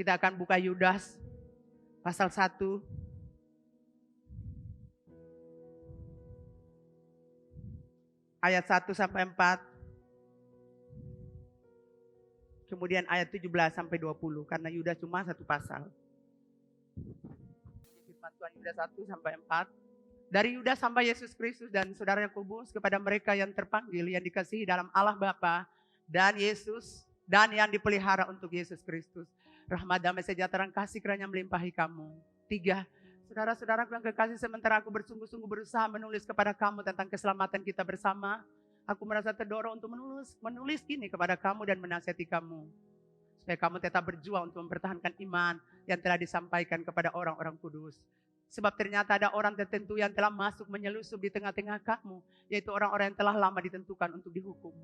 Kita akan buka Yudas pasal 1. Ayat 1 sampai 4. Kemudian ayat 17 sampai 20. Karena Yudas cuma satu pasal. Firman Tuhan Yudas 1 sampai 4. Dari Yudas sampai Yesus Kristus dan saudara Yakobus kepada mereka yang terpanggil, yang dikasihi dalam Allah Bapa dan Yesus, dan yang dipelihara untuk Yesus Kristus. Rahmat damai sejahtera kasih kiranya melimpahi kamu. 3. Saudara-saudaraku yang kekasih, sementara aku bersungguh-sungguh berusaha menulis kepada kamu tentang keselamatan kita bersama, aku merasa terdorong untuk menulis ini kepada kamu dan menasihati kamu. Supaya kamu tetap berjuang untuk mempertahankan iman yang telah disampaikan kepada orang-orang kudus. Sebab ternyata ada orang tertentu yang telah masuk menyelusup di tengah-tengah kamu, yaitu orang-orang yang telah lama ditentukan untuk dihukum.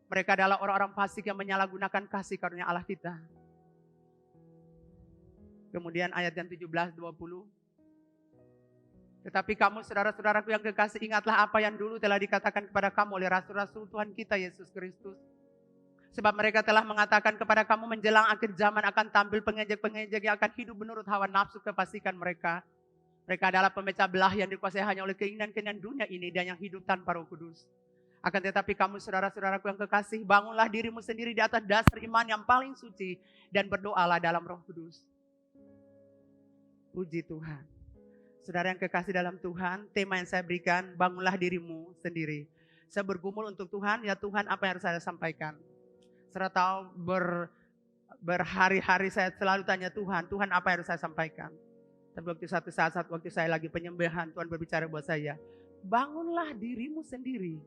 Mereka adalah orang-orang fasik yang menyalahgunakan kasih karunia Allah kita. Kemudian ayat yang 17-20. Tetapi kamu saudara-saudaraku yang kekasih, ingatlah apa yang dulu telah dikatakan kepada kamu oleh rasul-rasul Tuhan kita Yesus Kristus. Sebab mereka telah mengatakan kepada kamu menjelang akhir zaman akan tampil pengejek-pengejek yang akan hidup menurut hawa nafsu kefasikan mereka. Mereka adalah pemecah belah yang dikuasai hanya oleh keinginan-keinginan dunia ini dan yang hidup tanpa Roh Kudus. Akan tetapi kamu saudara-saudaraku yang kekasih, bangunlah dirimu sendiri di atas dasar iman yang paling suci dan berdoalah dalam Roh Kudus. Puji Tuhan. Saudara yang kekasih dalam Tuhan, tema yang saya berikan, bangunlah dirimu sendiri. Saya bergumul untuk Tuhan, ya Tuhan apa yang harus saya sampaikan. Saya tahu berhari-hari saya selalu tanya Tuhan apa yang harus saya sampaikan. Tapi waktu satu saat waktu saya lagi penyembahan, Tuhan berbicara buat saya, bangunlah dirimu sendiri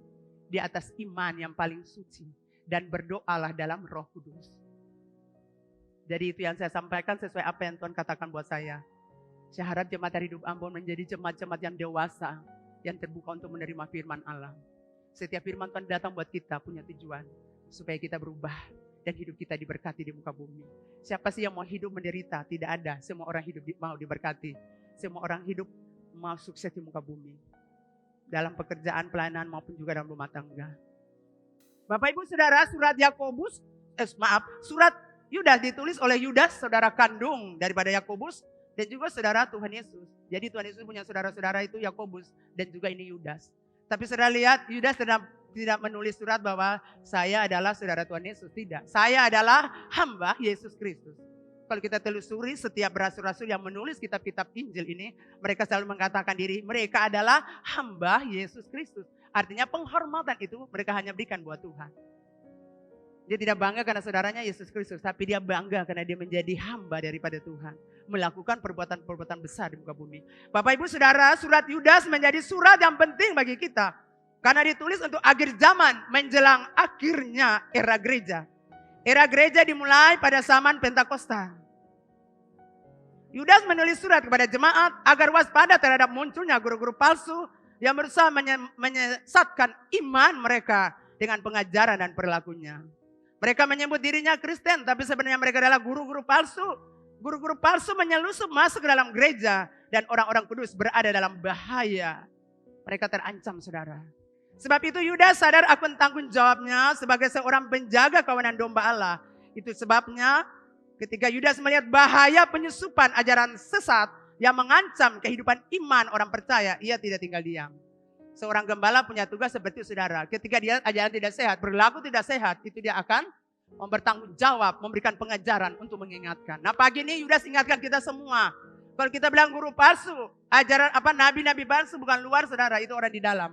di atas iman yang paling suci dan berdoalah dalam Roh Kudus. Jadi itu yang saya sampaikan sesuai apa yang Tuhan katakan buat saya. Saya harap jemaat Hari Hidup Ambon menjadi jemaat-jemaat yang dewasa, yang terbuka untuk menerima firman Allah. Setiap firman Tuhan datang buat kita punya tujuan, supaya kita berubah dan hidup kita diberkati di muka bumi. Siapa sih yang mau hidup menderita? Tidak ada. Semua orang hidup mau diberkati. Semua orang hidup mau sukses di muka bumi. Dalam pekerjaan, pelayanan maupun juga dalam rumah tangga. Bapak Ibu Saudara, surat surat Yudas ditulis oleh Yudas, saudara kandung daripada Yakobus. Dan juga saudara Tuhan Yesus. Jadi Tuhan Yesus punya saudara-saudara itu Yakobus dan juga ini Yudas. Tapi saudara lihat Yudas tidak menulis surat bahwa saya adalah saudara Tuhan Yesus. Tidak. Saya adalah hamba Yesus Kristus. Kalau kita telusuri setiap rasul-rasul yang menulis kitab-kitab Injil ini, mereka selalu mengatakan diri mereka adalah hamba Yesus Kristus. Artinya penghormatan itu mereka hanya berikan buat Tuhan. Dia tidak bangga karena saudaranya Yesus Kristus, tapi dia bangga karena dia menjadi hamba daripada Tuhan. Melakukan perbuatan-perbuatan besar di muka bumi. Bapak Ibu Saudara, surat Yudas menjadi surat yang penting bagi kita. Karena ditulis untuk akhir zaman menjelang akhirnya era gereja. Era gereja dimulai pada zaman Pentakosta. Yudas menulis surat kepada jemaat agar waspada terhadap munculnya guru-guru palsu yang berusaha menyesatkan iman mereka dengan pengajaran dan perilakunya. Mereka menyebut dirinya Kristen, tapi sebenarnya mereka adalah guru-guru palsu. Guru-guru palsu menyelusup masuk ke dalam gereja dan orang-orang kudus berada dalam bahaya. Mereka terancam, saudara. Sebab itu Yudas sadar akan tanggung jawabnya sebagai seorang penjaga kawanan domba Allah. Itu sebabnya ketika Yudas melihat bahaya penyusupan ajaran sesat yang mengancam kehidupan iman orang percaya, ia tidak tinggal diam. Seorang gembala punya tugas seperti saudara. Ketika dia ajaran tidak sehat, berlaku tidak sehat, itu dia akan bertanggung jawab, memberikan pengajaran untuk mengingatkan. Nah pagi ini Yudas ingatkan kita semua. Kalau kita bilang guru palsu, ajaran nabi-nabi palsu bukan luar saudara, itu orang di dalam.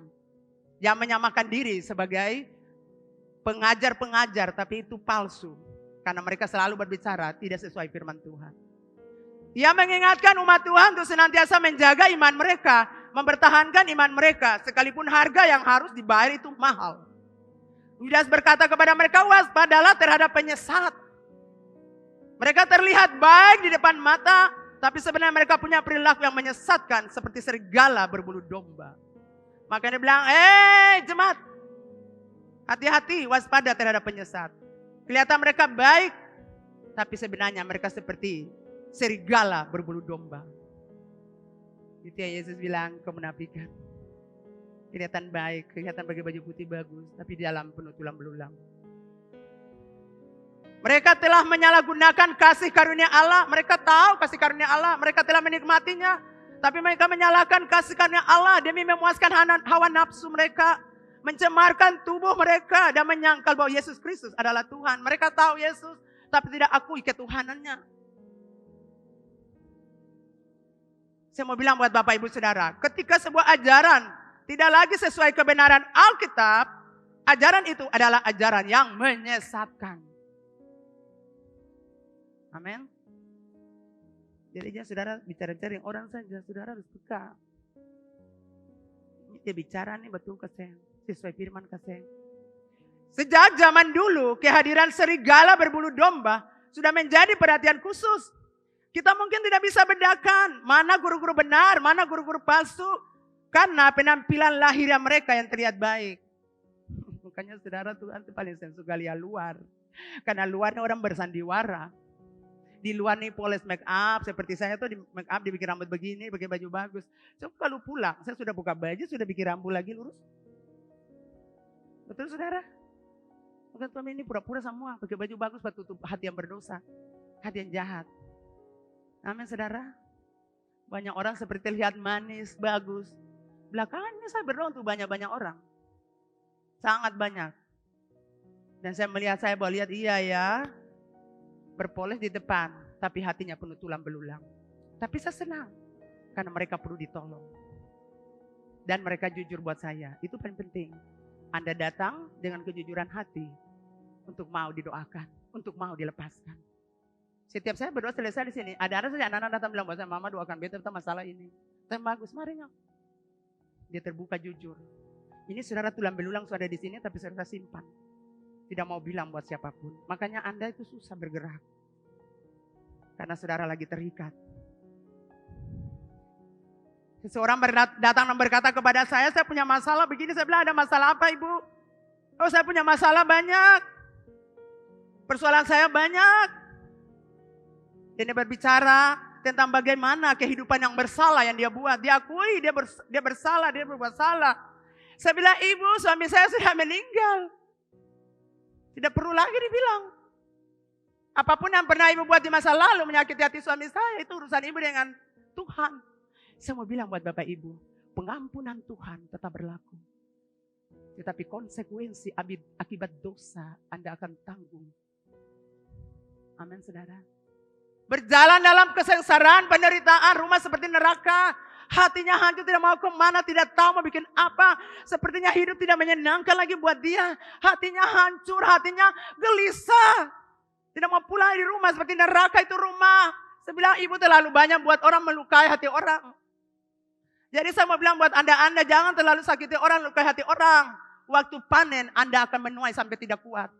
Yang menyamakan diri sebagai pengajar-pengajar, tapi itu palsu. Karena mereka selalu berbicara tidak sesuai firman Tuhan. Ia mengingatkan umat Tuhan untuk senantiasa menjaga iman mereka, mempertahankan iman mereka, sekalipun harga yang harus dibayar itu mahal. Yudas berkata kepada mereka, waspadalah terhadap penyesat. Mereka terlihat baik di depan mata, tapi sebenarnya mereka punya perilaku yang menyesatkan seperti serigala berbulu domba. Makanya dia bilang, jemaat, hati-hati, waspada terhadap penyesat. Kelihatan mereka baik, tapi sebenarnya mereka seperti serigala berbulu domba. Itu yang Yesus bilang kemunafikan. Kelihatan baik, kelihatan pakai baju putih bagus, tapi di dalam penuh tulang belulang. Mereka telah menyalahgunakan kasih karunia Allah. Mereka tahu kasih karunia Allah. Mereka telah menikmatinya. Tapi mereka menyalahkan kasih karunia Allah demi memuaskan hawa nafsu mereka. Mencemarkan tubuh mereka dan menyangkal bahwa Yesus Kristus adalah Tuhan. Mereka tahu Yesus tapi tidak akui ketuhanannya. Saya mau bilang buat Bapak Ibu Saudara, ketika sebuah ajaran tidak lagi sesuai kebenaran Alkitab, ajaran itu adalah ajaran yang menyesatkan. Amin. Jadi jangan saudara bicara-bicara yang orang saja, saudara harus peka. Dia bicara nih betul kasih, sesuai firman kasih. Sejak zaman dulu kehadiran serigala berbulu domba sudah menjadi perhatian khusus. Kita mungkin tidak bisa bedakan mana guru-guru benar, mana guru-guru palsu. Karena penampilan lahirnya mereka yang terlihat baik. Makanya saudara Tuhan itu paling sensu galia luar. Karena luarnya orang bersandiwara. Di luar nih poles make up, seperti saya tuh di make up dibikin rambut begini, pakai baju bagus. So kalau pulang, saya sudah buka baju, sudah bikin rambut lagi lurus. Betul saudara? Bukan suami ini pura-pura semua, pakai baju bagus buat tutup hati yang berdosa, hati yang jahat. Amin saudara. Banyak orang seperti terlihat manis, bagus. Belakangan ini saya berdoa untuk banyak-banyak orang. Sangat banyak. Dan saya melihat, saya boleh lihat iya ya. Berpoles di depan, tapi hatinya penuh tulang belulang. Tapi saya senang, karena mereka perlu ditolong. Dan mereka jujur buat saya, itu paling penting. Anda datang dengan kejujuran hati, untuk mau didoakan, untuk mau dilepaskan. Setiap saya berdoa selesai di sini, ada saja anak-anak datang bilang, bahasa mama doakan beta tentang masalah ini. Tapi bagus, mari nyok. Dia terbuka jujur. Ini saudara tulang belulang sudah di sini, tapi saudara simpan. Tidak mau bilang buat siapapun. Makanya Anda itu susah bergerak. Karena saudara lagi terikat. Seseorang datang dan berkata kepada saya punya masalah begini. Saya bilang, ada masalah apa ibu? Oh, saya punya masalah banyak. Persoalan saya banyak. Dan dia berbicara tentang bagaimana kehidupan yang bersalah yang dia buat. Dia akui dia bersalah, dia berbuat salah. Saya bilang, ibu suami saya sudah meninggal. Tidak perlu lagi dibilang. Apapun yang pernah ibu buat di masa lalu menyakiti hati suami saya, itu urusan ibu dengan Tuhan. Saya mau bilang buat Bapak Ibu, pengampunan Tuhan tetap berlaku. Tetapi konsekuensi akibat dosa Anda akan tanggung. Amin saudara. Berjalan dalam kesengsaraan, penderitaan, rumah seperti neraka. Hatinya hancur, tidak mau kemana, tidak tahu mau bikin apa. Sepertinya hidup tidak menyenangkan lagi buat dia. Hatinya hancur, hatinya gelisah. Tidak mau pulang di rumah, seperti neraka itu rumah. Saya bilang ibu terlalu banyak buat orang melukai hati orang. Jadi saya mau bilang buat anda jangan terlalu sakiti orang, lukai hati orang. Waktu panen Anda akan menuai sampai tidak kuat.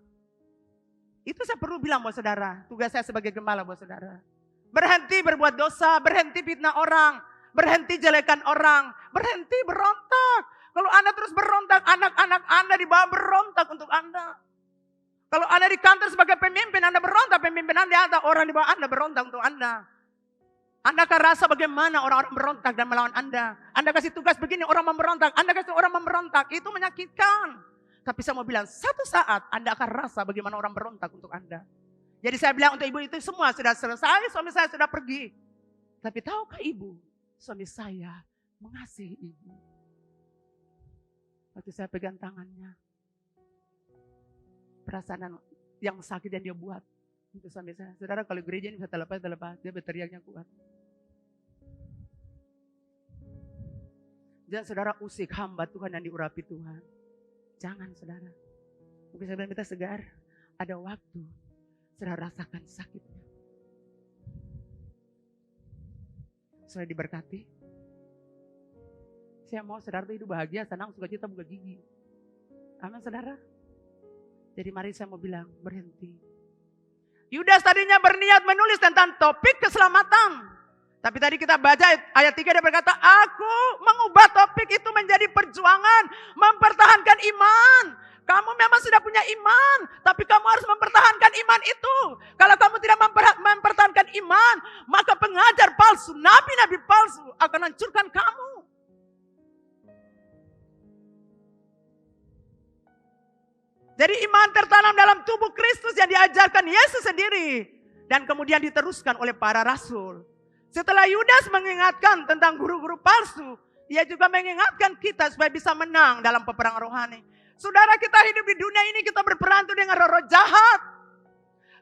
Itu saya perlu bilang buat saudara. Tugas saya sebagai gembala buat saudara. Berhenti berbuat dosa, berhenti fitnah orang. Berhenti jelekan orang, berhenti berontak. Kalau Anda terus berontak, anak-anak Anda di bawah berontak untuk Anda. Kalau Anda di kantor sebagai pemimpin, Anda berontak, pemimpin Anda di atas, orang di bawah Anda berontak untuk Anda. Anda akan rasa bagaimana orang-orang berontak dan melawan Anda. Anda kasih tugas begini, orang memberontak. Anda kasih orang memberontak, itu menyakitkan. Tapi saya mau bilang, satu saat Anda akan rasa bagaimana orang berontak untuk Anda. Jadi saya bilang untuk ibu itu semua sudah selesai, suami saya sudah pergi. Tapi tahukah ibu? Suami saya mengasihi ibu. Waktu saya pegang tangannya, perasaan yang sakit yang dia buat untuk suami saya. Saudara kalau gereja ini bisa terlepas, dia berteriaknya kuat. Jangan saudara usik hamba Tuhan yang diurapi Tuhan. Jangan saudara. Mungkin saya bilang kita segar, ada waktu saudara rasakan sakitnya. Sudah diberkati. Saya mau saudara itu hidup bahagia, senang, sukacita, buka gigi. Amin saudara. Jadi mari saya mau bilang, berhenti. Yudas tadinya berniat menulis tentang topik keselamatan. Tapi tadi kita baca ayat 3 dia berkata, aku mengubah topik itu menjadi perjuangan, mempertahankan iman. Kamu memang sudah punya iman, tapi kamu harus mempertahankan iman itu. Kalau kamu tidak mempertahankan iman, maka pengajar palsu, nabi-nabi palsu akan hancurkan kamu. Jadi iman tertanam dalam tubuh Kristus yang diajarkan Yesus sendiri. Dan kemudian diteruskan oleh para rasul. Setelah Yudas mengingatkan tentang guru-guru palsu, dia juga mengingatkan kita supaya bisa menang dalam peperangan rohani. Saudara, kita hidup di dunia ini, kita berperan dengan roh-roh jahat.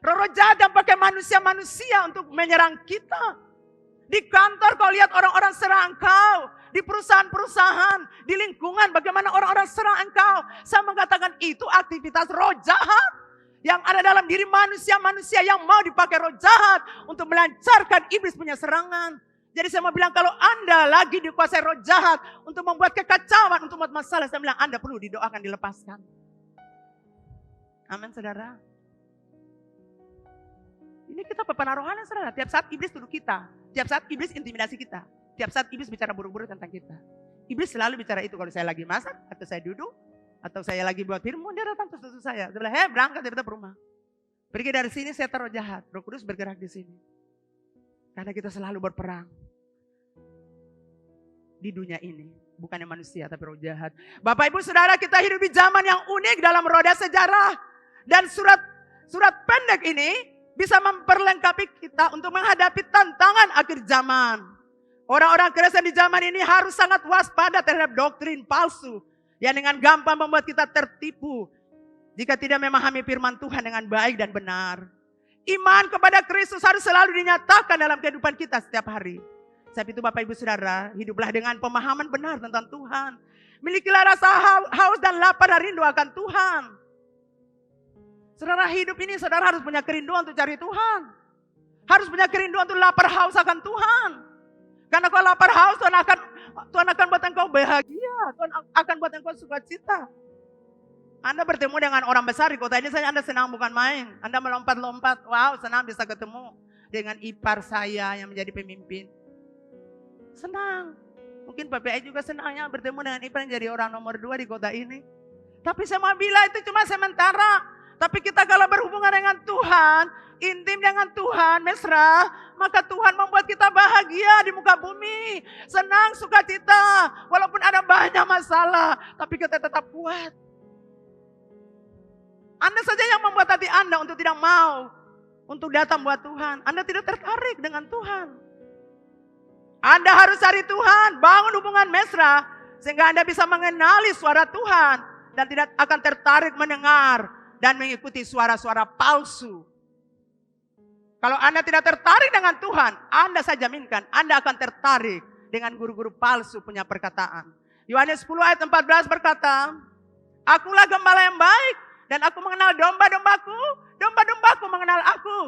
Roh-roh jahat yang pakai manusia-manusia untuk menyerang kita. Di kantor kau lihat orang-orang serang engkau. Di perusahaan-perusahaan, di lingkungan bagaimana orang-orang serang engkau. Saya mengatakan itu aktivitas roh jahat. Yang ada dalam diri manusia-manusia yang mau dipakai roh jahat untuk melancarkan iblis punya serangan. Jadi saya mau bilang kalau Anda lagi dikuasai roh jahat untuk membuat kekacauan, untuk membuat masalah, saya bilang Anda perlu didoakan, dilepaskan. Amin saudara. Ini kita peperangan rohani saudara. Tiap saat iblis tuduh kita. Tiap saat iblis intimidasi kita. Tiap saat iblis bicara buruk-buruk tentang kita. Iblis selalu bicara itu kalau saya lagi masak, atau saya duduk, atau saya lagi buat firman, dia datang terus saya. Dia bilang, berangkat kita ke rumah. Pergi dari sini, saya taruh jahat. Roh Kudus bergerak di sini. Karena kita selalu berperang. Di dunia ini. Bukannya manusia, tapi roh jahat. Bapak ibu saudara, kita hidup di zaman yang unik dalam roda sejarah. Dan surat pendek ini bisa memperlengkapi kita untuk menghadapi tantangan akhir zaman. Orang-orang Kristen di zaman ini harus sangat waspada terhadap doktrin palsu yang dengan gampang membuat kita tertipu jika tidak memahami firman Tuhan dengan baik dan benar. Iman kepada Kristus harus selalu dinyatakan dalam kehidupan kita setiap hari. Sebab itu Bapak Ibu Saudara, hiduplah dengan pemahaman benar tentang Tuhan. Milikilah rasa haus dan lapar dan rindu akan Tuhan. Saudara, hidup ini saudara harus punya kerinduan untuk cari Tuhan. Harus punya kerinduan untuk lapar haus akan Tuhan. Karena kalau lapar haus, Tuhan akan buat engkau bahagia. Tuhan akan buat engkau sukacita. Anda bertemu dengan orang besar di kota ini, Anda senang bukan main. Anda melompat-lompat, wow senang bisa ketemu dengan ipar saya yang menjadi pemimpin. Senang. Mungkin Bapak juga senangnya bertemu dengan ipar yang jadi orang nomor 2 di kota ini. Tapi saya mau bilang itu cuma sementara. Tapi kita kalau berhubungan dengan Tuhan, intim dengan Tuhan, mesra, maka Tuhan membuat kita bahagia di muka bumi. Senang, sukacita. Walaupun ada banyak masalah, tapi kita tetap kuat. Anda saja yang membuat hati Anda untuk tidak mau untuk datang buat Tuhan. Anda tidak tertarik dengan Tuhan. Anda harus cari Tuhan, bangun hubungan mesra, sehingga Anda bisa mengenali suara Tuhan dan tidak akan tertarik mendengar dan mengikuti suara-suara palsu. Kalau Anda tidak tertarik dengan Tuhan, Anda saya jaminkan Anda akan tertarik dengan guru-guru palsu punya perkataan. Yohanes 10 ayat 14 berkata, Akulah gembala yang baik dan aku mengenal domba-dombaku, domba-dombaku mengenal aku.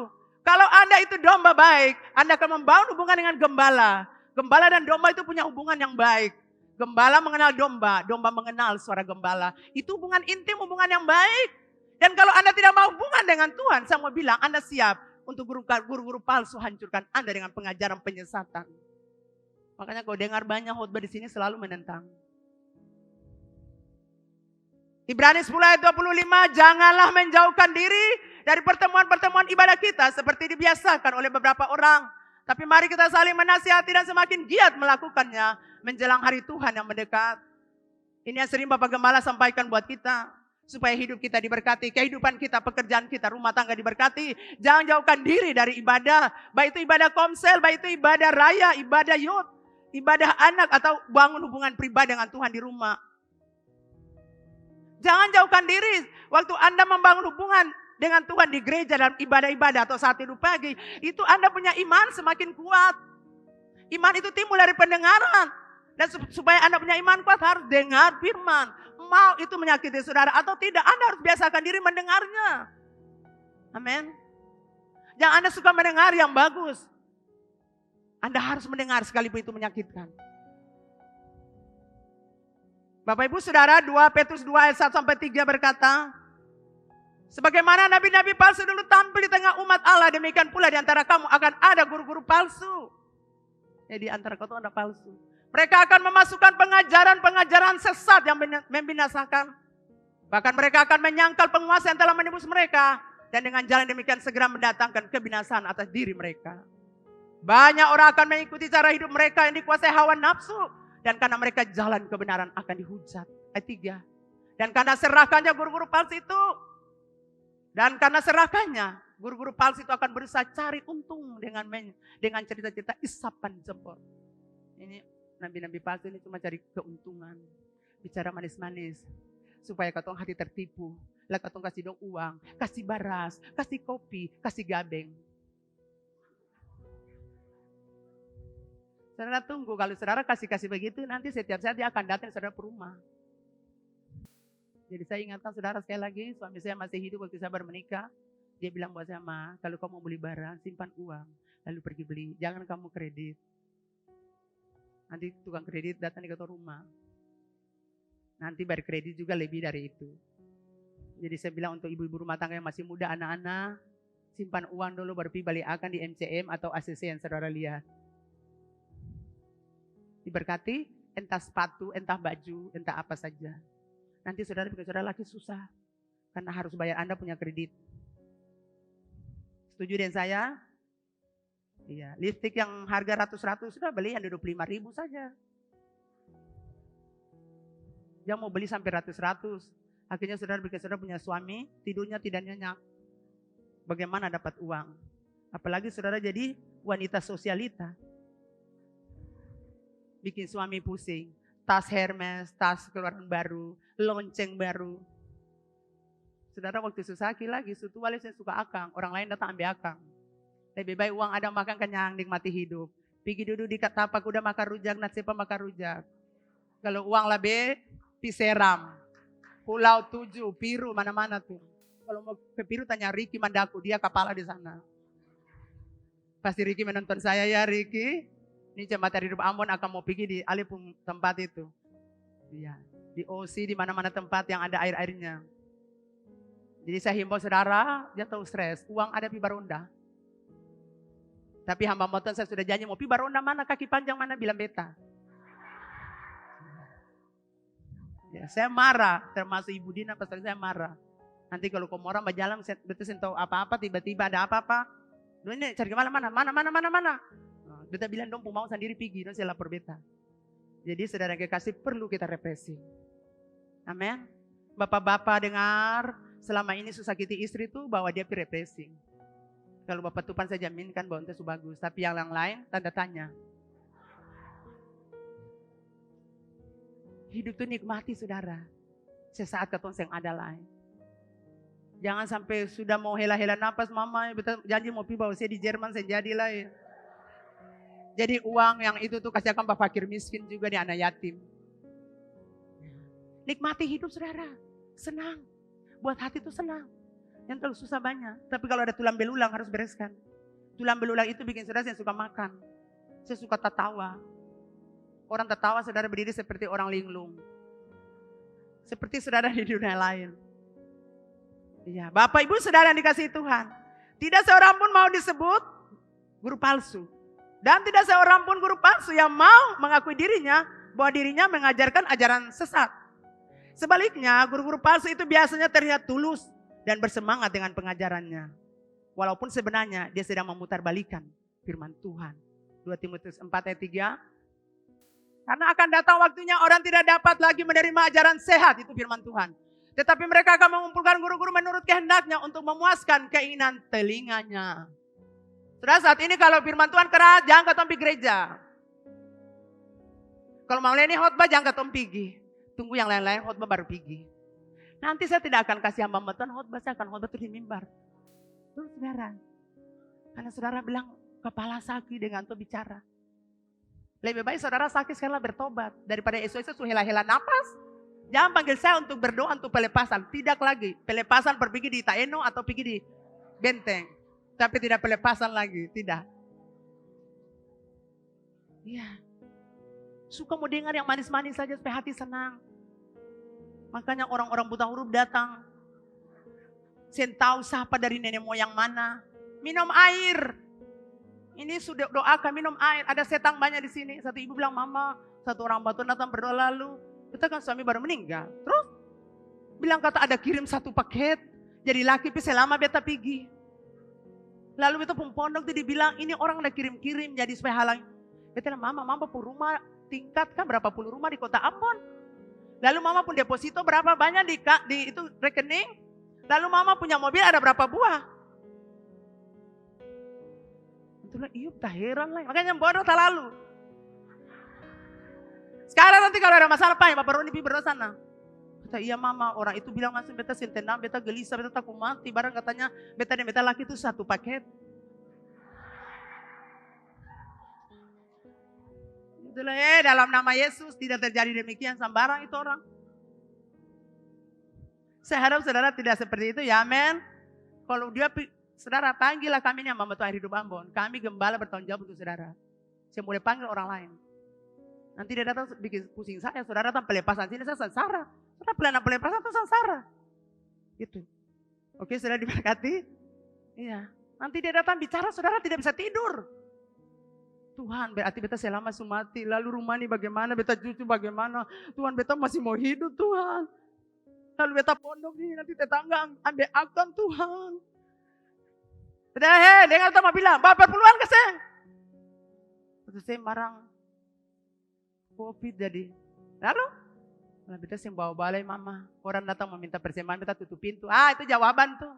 Kalau Anda itu domba baik, Anda akan membangun hubungan dengan gembala. Gembala dan domba itu punya hubungan yang baik. Gembala mengenal domba, domba mengenal suara gembala. Itu hubungan intim, hubungan yang baik. Dan kalau Anda tidak mau hubungan dengan Tuhan, saya mau bilang Anda siap untuk guru-guru palsu hancurkan Anda dengan pengajaran penyesatan. Makanya kau dengar banyak khotbah di sini selalu menentang. Ibrani 10 ayat 25, janganlah menjauhkan diri dari pertemuan-pertemuan ibadah kita seperti dibiasakan oleh beberapa orang. Tapi mari kita saling menasihati dan semakin giat melakukannya menjelang hari Tuhan yang mendekat. Ini yang sering Bapak Gembala sampaikan buat kita. Supaya hidup kita diberkati, kehidupan kita, pekerjaan kita, rumah tangga diberkati. Jangan jauhkan diri dari ibadah. Baik itu ibadah komsel, baik itu ibadah raya, ibadah youth, ibadah anak, atau bangun hubungan pribadi dengan Tuhan di rumah. Jangan jauhkan diri. Waktu Anda membangun hubungan dengan Tuhan di gereja dalam ibadah-ibadah atau saat tidur pagi, itu Anda punya iman semakin kuat. Iman itu timbul dari pendengaran. Dan supaya Anda punya iman kuat harus dengar firman. Mau itu menyakiti saudara atau tidak, Anda harus biasakan diri mendengarnya. Amin. Jangan Anda suka mendengar yang bagus. Anda harus mendengar sekalipun itu menyakitkan. Bapak Ibu Saudara, 2 Petrus 2 ayat 1-3 berkata, sebagaimana nabi-nabi palsu dulu tampil di tengah umat Allah, demikian pula di antara kamu akan ada guru-guru palsu. Jadi antara kau itu ada palsu. Mereka akan memasukkan pengajaran-pengajaran sesat yang membinasakan. Bahkan mereka akan menyangkal penguasa yang telah menembus mereka. Dan dengan jalan demikian segera mendatangkan kebinasaan atas diri mereka. Banyak orang akan mengikuti cara hidup mereka yang dikuasai hawa nafsu. Dan karena mereka jalan kebenaran akan dihujat. Ayat 3. Dan karena serakahnya guru-guru palsu itu, guru-guru palsu itu akan berusaha cari untung dengan cerita-cerita isapan jempol. Ini nabi-nabi palsu ini cuma cari keuntungan, bicara manis-manis supaya katong hati tertipu. Lah katong kasih dong uang, kasih baras, kasih kopi, kasih gabeng. Saudara tunggu, kalau saudara kasih begitu, nanti setiap saat dia akan datang saudara ke rumah. Jadi saya ingatkan saudara sekali lagi, suami saya masih hidup waktu saya baru menikah. Dia bilang buat saya, Ma, kalau kamu mau beli barang, simpan uang, lalu pergi beli. Jangan kamu kredit. Nanti tukang kredit datang ke rumah. Nanti bayar kredit juga lebih dari itu. Jadi saya bilang untuk ibu-ibu rumah tangga yang masih muda, anak-anak, simpan uang dulu baru pergi balik akan di MCM atau ACC yang saudara lihat. Diberkati, entah sepatu, entah baju, entah apa saja. Nanti saudara bikin saudara lagi susah. Karena harus bayar Anda punya kredit. Setuju dengan saya? Iya, lipstick yang harga ratus-ratus sudah beli yang 25.000 saja. Dia mau beli sampai ratus-ratus. Akhirnya saudara bikin saudara punya suami, tidurnya tidak nyenyak. Bagaimana dapat uang? Apalagi saudara jadi wanita sosialita. Bikin suami pusing. Tas Hermes, tas keluaran baru, lonceng baru. Saudara waktu susah lagi, suatu wali saya suka akang, orang lain datang ambil akang. Lebih baik uang ada makan kenyang, nikmati hidup. Pergi duduk di tapak udah makan rujak, nasipa makan rujak. Kalau uang lebih, piseram. Pulau 7, Piru, mana-mana tuh. Kalau mau ke Piru tanya Ricky Mandaku, dia kepala di sana. Pasti Ricky menonton saya ya Ricky. Ini Jembatan Hidup Ambon akan mau pergi di alipung tempat itu. Iya, di OC, di mana-mana tempat yang ada air-airnya. Jadi saya himbau saudara, dia tahu stres. Uang ada pi baronda. Tapi hamba moton saya sudah janji mau pi baronda mana, kaki panjang mana, bilang beta. Ya, saya marah, termasuk Ibu Dina pasti saya marah. Nanti kalau kamu orang berjalan, betul saya tahu apa-apa, tiba-tiba ada apa-apa. Dulu ini cari kemana, mana. Beta bilang dong, mau sendiri pergi, dong saya lapor beta. Jadi saudara kekasih perlu kita represi. Amin. Bapak-bapak dengar, selama ini susah sakiti istri itu bahwa dia represi. Kalau Bapak Tupan saya jaminkan bahwa itu bagus, tapi yang lain tanda tanya. Hidup itu nikmati saudara. Sesaat ketong yang ada lain. Jangan sampai sudah mau hela-hela napas mama, betul janji mau pi bawa saya di Jerman saya jadilah ya. Jadi uang yang itu tuh kasih akan bapak fakir miskin juga di anak yatim. Nikmati hidup saudara. Senang. Buat hati itu senang. Yang terlalu susah banyak. Tapi kalau ada tulang belulang harus bereskan. Tulang belulang itu bikin saudara yang suka makan. Saya suka tertawa. Orang tertawa saudara berdiri seperti orang linglung. Seperti saudara di dunia lain. Iya, Bapak Ibu saudara yang dikasihi Tuhan. Tidak seorang pun mau disebut guru palsu. Dan tidak seorang pun guru palsu yang mau mengakui dirinya bahwa dirinya mengajarkan ajaran sesat. Sebaliknya, guru-guru palsu itu biasanya terlihat tulus dan bersemangat dengan pengajarannya. Walaupun sebenarnya dia sedang memutarbalikan firman Tuhan. 2 Timotius 4 ayat 3. Karena akan datang waktunya orang tidak dapat lagi menerima ajaran sehat, itu firman Tuhan. Tetapi mereka akan mengumpulkan guru-guru menurut kehendaknya untuk memuaskan keinginan telinganya. Saudara saat ini kalau firman Tuhan keras, jangan ketemu pergi gereja. Kalau mau ini khotbah jangan ketemu pergi. Tunggu yang lain-lain khotbah baru pergi. Nanti saya tidak akan kasih hamba Tuhan khotbah, saya akan khotbah di mimbar. Tuh saudara. Karena saudara bilang kepala sakit dengan tuh bicara. Lebih baik saudara sakit sekarang bertobat. Daripada esok-esok sudah hela-hela napas. Jangan panggil saya untuk berdoa untuk pelepasan. Tidak lagi. Pelepasan pergi di Taeno atau pergi di Benteng. Tapi tidak pelepasan lagi. Tidak. Iya. Suka mau dengar yang manis-manis saja supaya hati senang. Makanya orang-orang buta huruf datang. Saya tahu siapa dari nenek moyang mana. Minum air. Ini sudah doakan minum air. Ada setan banyak di sini. Satu ibu bilang, mama, satu orang batu datang berdoa lalu. Kita kan suami baru meninggal. Terus bilang kata ada kirim satu paket. Jadi laki selama beta pergi. Lalu beta pondok itu dibilang ini orang udah kirim-kirim jadi supaya halang. Beta bilang mama pun rumah tingkat kan berapa puluh rumah di kota Ambon. Lalu mama pun deposito berapa banyak di itu rekening. Lalu mama punya mobil ada berapa buah. Itulah iya tak heran lah. Makanya bodoh tak lalu. Sekarang nanti kalau ada masalah apa ya Bapak Roni pergi berdoa sana. Kata iya mama, orang itu bilang langsung beta sentenang, beta gelisah, beta takut mati. Barang katanya beta dan beta laki itu satu paket. Itulah dalam nama Yesus tidak terjadi demikian sembarang itu orang. Saya harap saudara tidak seperti itu ya amin. Kalau dia saudara panggillah kami yang Mama Tuhan Hidup Ambon. Kami gembala bertanggung jawab untuk saudara. Saya boleh panggil orang lain. Nanti dia datang bikin pusing saya, saudara datang pelepasan sini saya sengsara. Saudara pelepasan itu sengsara. Gitu. Oke, saudara diberkati. Iya. Nanti dia datang bicara, saudara tidak bisa tidur. Tuhan, berarti beta selama sumati, lalu rumah ini bagaimana, beta cucu bagaimana. Tuhan, beta masih mau hidup Tuhan. Lalu beta pondok ini nanti tetangga ambil akun Tuhan. Beta dengar sama bilang, Bapak peluang ke saya. Terus saya marang. Covid jadi. Lalu beta sih bawa balai mama. Orang datang meminta persembahan, beta tutup pintu. Itu jawaban tuh.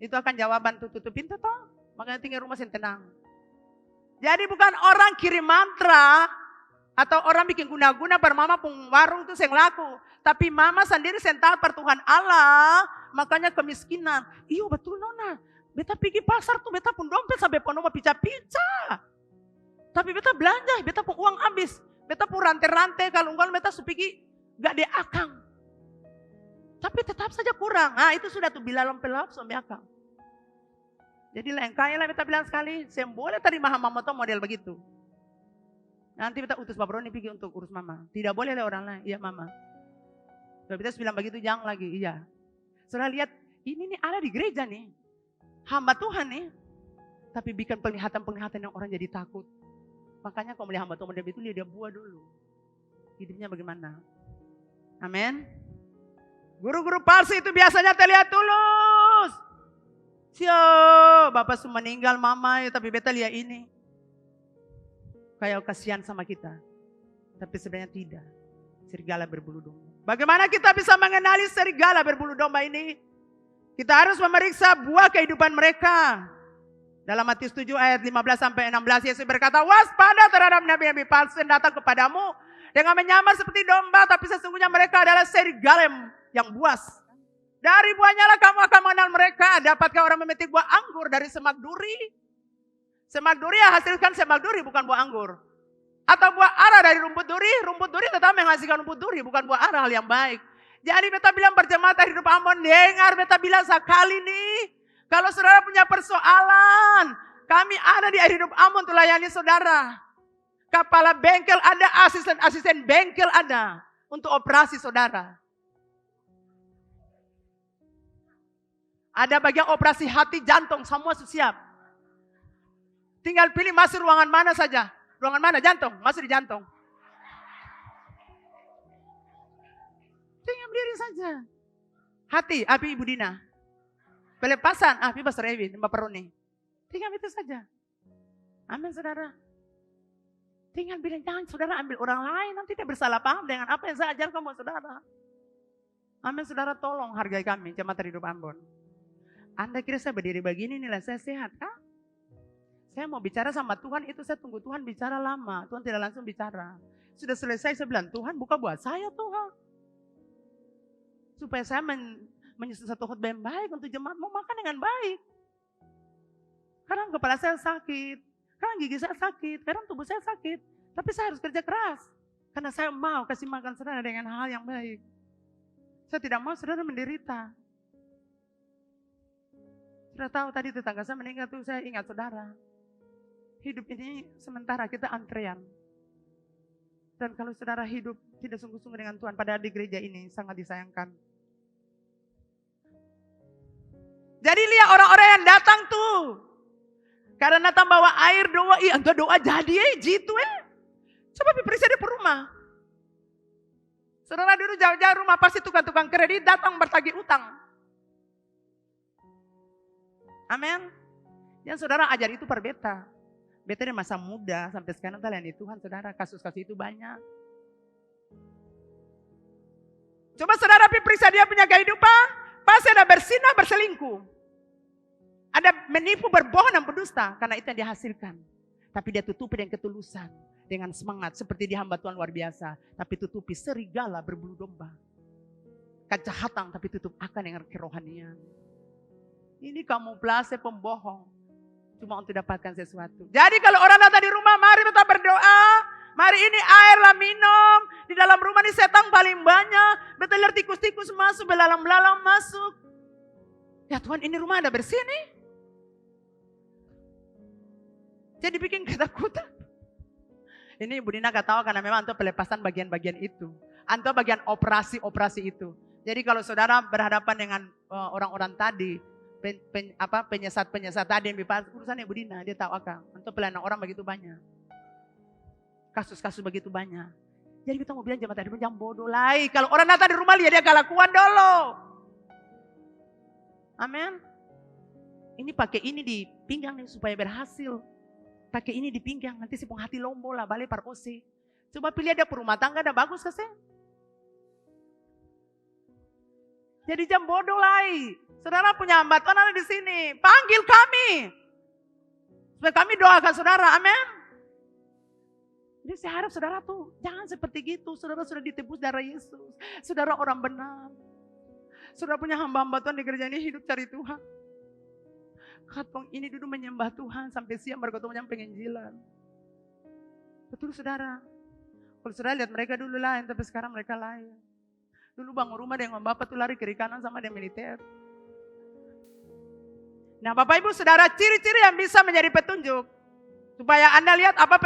Itu akan jawaban tuh, tutup pintu toh. Makanya tinggal rumah yang tenang. Jadi bukan orang kirim mantra atau orang bikin guna-guna per mama pun warung tuh yang laku. Tapi mama sendiri sental per Tuhan Allah. Makanya kemiskinan. Iya betul nona. Beta pergi pasar tuh, beta pun dompet sampai pun mau pica-pica. Tapi beta belanja, beta pun uang habis. Beta pun rantai-rantai, kalau enggak beta supiki gak ada akang. Tapi tetap saja kurang. Itu sudah tuh bila lempelap sampai akang. Jadi lain kaya lah beta bilang sekali, saya boleh terima mama tuh model begitu. Nanti beta utus Bapak Roni pergi untuk urus mama. Tidak boleh lah orang lain, iya mama. Kalau beta bilang begitu jangan lagi, iya. Saudara lihat, ini nih ada di gereja nih. Hamba Tuhan nih. Tapi bikin penglihatan-penglihatan yang orang jadi takut. Makanya kalau melihat hamba Tuhan model itu dia buah dulu. Hidupnya bagaimana? Amin. Guru-guru palsu itu biasanya terlihat tulus. Bapak semua meninggal mama ya, tapi beta lihat ini. Kayak kasihan sama kita. Tapi sebenarnya tidak. Serigala berbulu domba. Bagaimana kita bisa mengenali serigala berbulu domba ini? Kita harus memeriksa buah kehidupan mereka. Dalam Matius 7 ayat 15 sampai 16 Yesus berkata, waspada terhadap nabi-nabi palsu yang datang kepadamu dengan menyamar seperti domba, tapi sesungguhnya mereka adalah serigala yang buas. Dari buahnya lah kamu akan mengenal mereka. Dapatkah orang memetik buah anggur dari semak duri? Semak duri ya hasilkan semak duri, bukan buah anggur. Atau buah ara dari rumput duri tetap menghasilkan rumput duri, bukan buah ara, hal yang baik. Jadi beta bilang berjemaat Hidup Ambon, dengar beta bilang sekali nih. Kalau saudara punya persoalan, kami ada di Hidup Ambon untuk layani saudara. Kepala bengkel ada, asisten bengkel ada untuk operasi saudara. Ada bagian operasi hati, jantung, semua siap. Tinggal pilih masuk ruangan mana saja. Ruangan mana? Jantung, masuk di jantung. Tinggal berdiri saja. Hati, api Ibu Dina. Pelepasan, api Pastor Ewin, Bapak Roni. Tinggal itu saja. Amin saudara. Tinggal bilang, jangan saudara ambil orang lain, nanti dia bersalah paham dengan apa yang saya ajarkan buat saudara. Amin saudara, tolong hargai kami, Jemaat Hidup Ambon. Anda kira saya berdiri begini nilai saya sehat kah? Saya mau bicara sama Tuhan, itu saya tunggu Tuhan bicara lama. Tuhan tidak langsung bicara. Sudah selesai saya bilang, Tuhan buka buat saya Tuhan. Supaya saya menyusun satu khotbah yang baik untuk jemaat mau makan dengan baik. Kadang kepala saya sakit, kadang gigi saya sakit, kadang tubuh saya sakit. Tapi saya harus kerja keras. Karena saya mau kasih makan saudara dengan hal yang baik. Saya tidak mau saudara menderita. Sudah tahu tadi tetangga saya meninggal tuh saya ingat saudara. Hidup ini sementara kita antrean. Dan kalau saudara hidup tidak sungguh-sungguh dengan Tuhan, padahal di gereja ini sangat disayangkan. Jadi lihat orang-orang yang datang tuh. Karena datang bawa air doa, entah doa jadi gitu Coba periksa di rumah. Saudara dulu jauh-jauh rumah pasti tukang-tukang kredit datang bertagih utang. Amin. Yang saudara ajar itu per beta. Beta di masa muda sampai sekarang telayani Tuhan saudara, kasus-kasus itu banyak. Coba saudara periksa dia punya kehidupan, pasti ada bersinah, berselingkuh. Ada menipu, berbohong dan berdusta, karena itu yang dihasilkan. Tapi dia tutupi dengan ketulusan, dengan semangat, seperti di hamba Tuhan luar biasa. Tapi tutupi serigala berbulu domba. Kejahatan tapi tutup akan dengan kerohanian. Ini kamuflase pembohong, cuma untuk dapatkan sesuatu. Jadi kalau orang datang di rumah, mari kita berdoa. Mari ini airlah minum. Di dalam rumah ini setan paling banyak. Betul tikus-tikus masuk, belalang-belalang masuk. Ya Tuhan, ini rumah ada bersih nih. Jadi bikin ketakutan. Ini Ibu Dina gak tahu karena memang Anto pelepasan bagian-bagian itu. Anto bagian operasi-operasi itu. Jadi kalau saudara berhadapan dengan orang-orang tadi, penyesat-penyesat tadi yang bipas, urusan Ibu Dina, dia tahu akan. Anto pelayanan orang begitu banyak. Kasus-kasus begitu banyak. Jadi kita mau bilang jemaat tadi jangan bodoh lagi. Kalau orang datang di rumah lihat dia kelakuan dulu. Amin. Ini pakai ini di pinggang nih supaya berhasil. Pakai ini di pinggang nanti si penghati lombo lah balik parkosi. Coba pilih ada perumah tangga ada bagus kasih. Jadi jangan bodoh lagi. Saudara punya hamba Tuhan ada di sini. Panggil kami. Supaya kami doakan saudara. Amin. Jadi saya harap saudara tuh jangan seperti gitu. Saudara sudah ditebus darah Yesus. Saudara orang benar. Saudara punya hamba-hamba Tuhan di gereja ini hidup cari Tuhan. Katong ini duduk menyembah Tuhan sampai siang baru ketemu yang penginjilan. Betul saudara. Kalau saudara lihat mereka dulu lain tapi sekarang mereka lain. Dulu bangun rumah dengan Bapak tuh lari kiri kanan sama dia militer. Nah Bapak Ibu saudara ciri-ciri yang bisa menjadi petunjuk. Supaya Anda lihat apa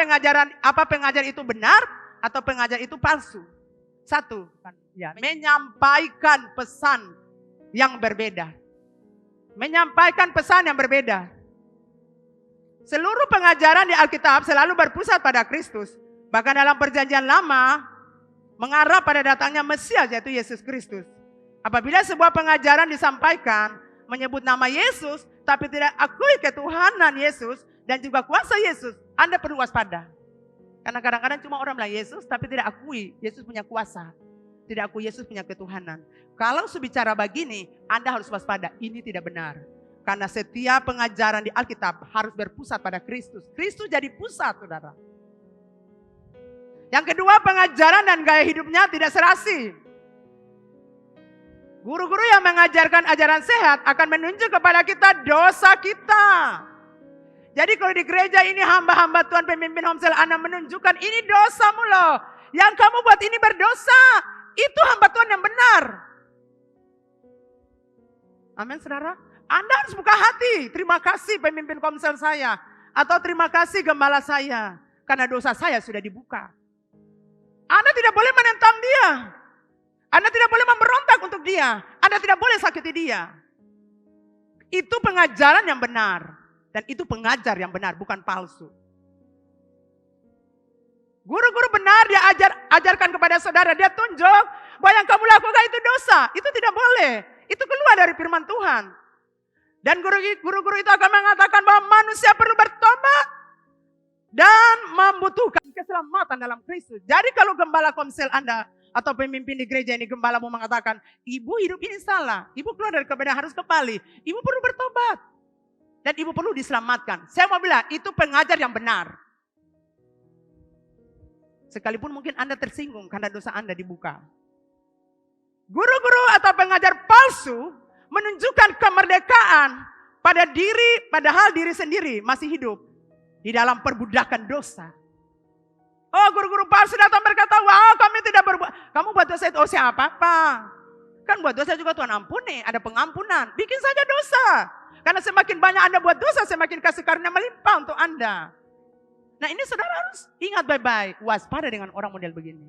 pengajar itu benar atau pengajar itu palsu. Satu, ya, menyampaikan pesan yang berbeda. Menyampaikan pesan yang berbeda. Seluruh pengajaran di Alkitab selalu berpusat pada Kristus. Bahkan dalam perjanjian lama mengarah pada datangnya Mesias yaitu Yesus Kristus. Apabila sebuah pengajaran disampaikan menyebut nama Yesus tapi tidak akui ketuhanan Yesus dan juga kuasa Yesus, Anda perlu waspada. Karena kadang-kadang cuma orang bilang Yesus tapi tidak akui Yesus punya kuasa. Tidak akui Yesus punya ketuhanan. Kalau bicara begini, Anda harus waspada. Ini tidak benar. Karena setiap pengajaran di Alkitab harus berpusat pada Kristus. Kristus jadi pusat, saudara. Yang kedua, pengajaran dan gaya hidupnya tidak serasi. Guru-guru yang mengajarkan ajaran sehat akan menunjuk kepada kita dosa kita. Jadi kalau di gereja ini hamba-hamba Tuhan pemimpin Homsel Anda menunjukkan ini dosamu loh. Yang kamu buat ini berdosa. Itu hamba Tuhan yang benar. Amin saudara. Anda harus buka hati. Terima kasih pemimpin Komsel saya. Atau terima kasih gembala saya. Karena dosa saya sudah dibuka. Anda tidak boleh menentang dia. Anda tidak boleh memberontak untuk dia. Anda tidak boleh sakiti dia. Itu pengajaran yang benar. Dan itu pengajar yang benar, bukan palsu. Guru-guru benar dia ajarkan kepada saudara. Dia tunjuk bahwa yang kamu lakukan itu dosa. Itu tidak boleh. Itu keluar dari firman Tuhan. Dan guru-guru itu akan mengatakan bahwa manusia perlu bertobat. Dan membutuhkan keselamatan dalam Kristus. Jadi kalau gembala Komsel Anda atau pemimpin di gereja ini gembala mau mengatakan, ibu hidup ini salah. Ibu keluar dari kebenaran harus kembali. Ibu perlu bertobat. Dan ibu perlu diselamatkan. Saya mau bilang itu pengajar yang benar. Sekalipun mungkin Anda tersinggung karena dosa Anda dibuka. Guru-guru atau pengajar palsu menunjukkan kemerdekaan pada diri, padahal diri sendiri masih hidup di dalam perbudakan dosa. Oh guru-guru palsu datang berkata, wow kami tidak berbuat, kamu buat dosa itu, oh siapa apa? Kan buat dosa juga Tuhan ampuni, ada pengampunan. Bikin saja dosa. Karena semakin banyak Anda buat dosa, semakin kasih karunia melimpah untuk Anda. Nah ini saudara harus ingat baik-baik, waspada dengan orang model begini.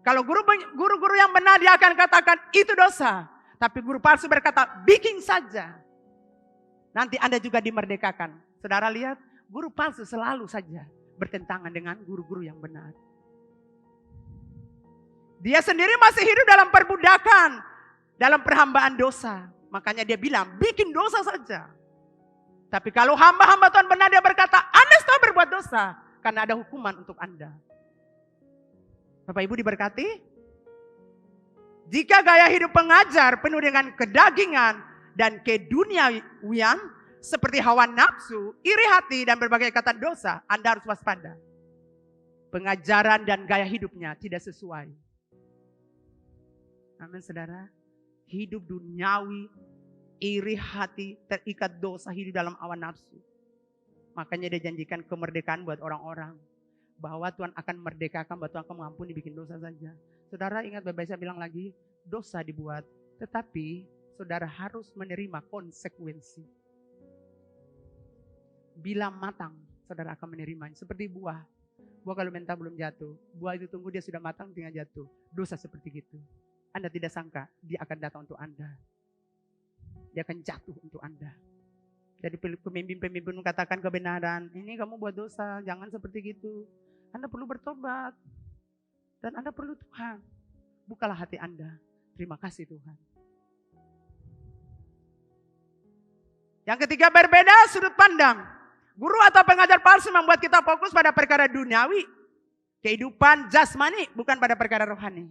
Kalau guru-guru yang benar dia akan katakan itu dosa. Tapi guru palsu berkata bikin saja. Nanti Anda juga dimerdekakan. Saudara lihat, guru palsu selalu saja bertentangan dengan guru-guru yang benar. Dia sendiri masih hidup dalam perbudakan, dalam perhambaan dosa. Makanya dia bilang, bikin dosa saja. Tapi kalau hamba-hamba Tuhan benar dia berkata, Anda sudah berbuat dosa. Karena ada hukuman untuk Anda. Bapak Ibu diberkati? Jika gaya hidup pengajar penuh dengan kedagingan dan keduniawian seperti hawa nafsu, iri hati dan berbagai kata dosa, Anda harus waspada. Pengajaran dan gaya hidupnya tidak sesuai. Amin saudara. Hidup duniawi, iri hati, terikat dosa, hidup dalam hawa nafsu. Makanya dia janjikan kemerdekaan buat orang-orang. Bahwa Tuhan akan merdekakan, bahwa Tuhan akan mengampuni bikin dosa saja. Saudara ingat Bapak saya bilang lagi, dosa dibuat. Tetapi saudara harus menerima konsekuensi. Bila matang, saudara akan menerimanya. Seperti buah. Buah kalau mentah belum jatuh. Buah itu tunggu dia sudah matang tinggal jatuh. Dosa seperti itu. Anda tidak sangka dia akan datang untuk Anda. Dia akan jatuh untuk Anda. Jadi pemimpin-pemimpin katakan kebenaran. Ini kamu buat dosa, jangan seperti gitu. Anda perlu bertobat. Dan Anda perlu Tuhan. Bukalah hati Anda. Terima kasih Tuhan. Yang ketiga berbeda sudut pandang. Guru atau pengajar palsu membuat kita fokus pada perkara duniawi. Kehidupan jasmani bukan pada perkara rohani.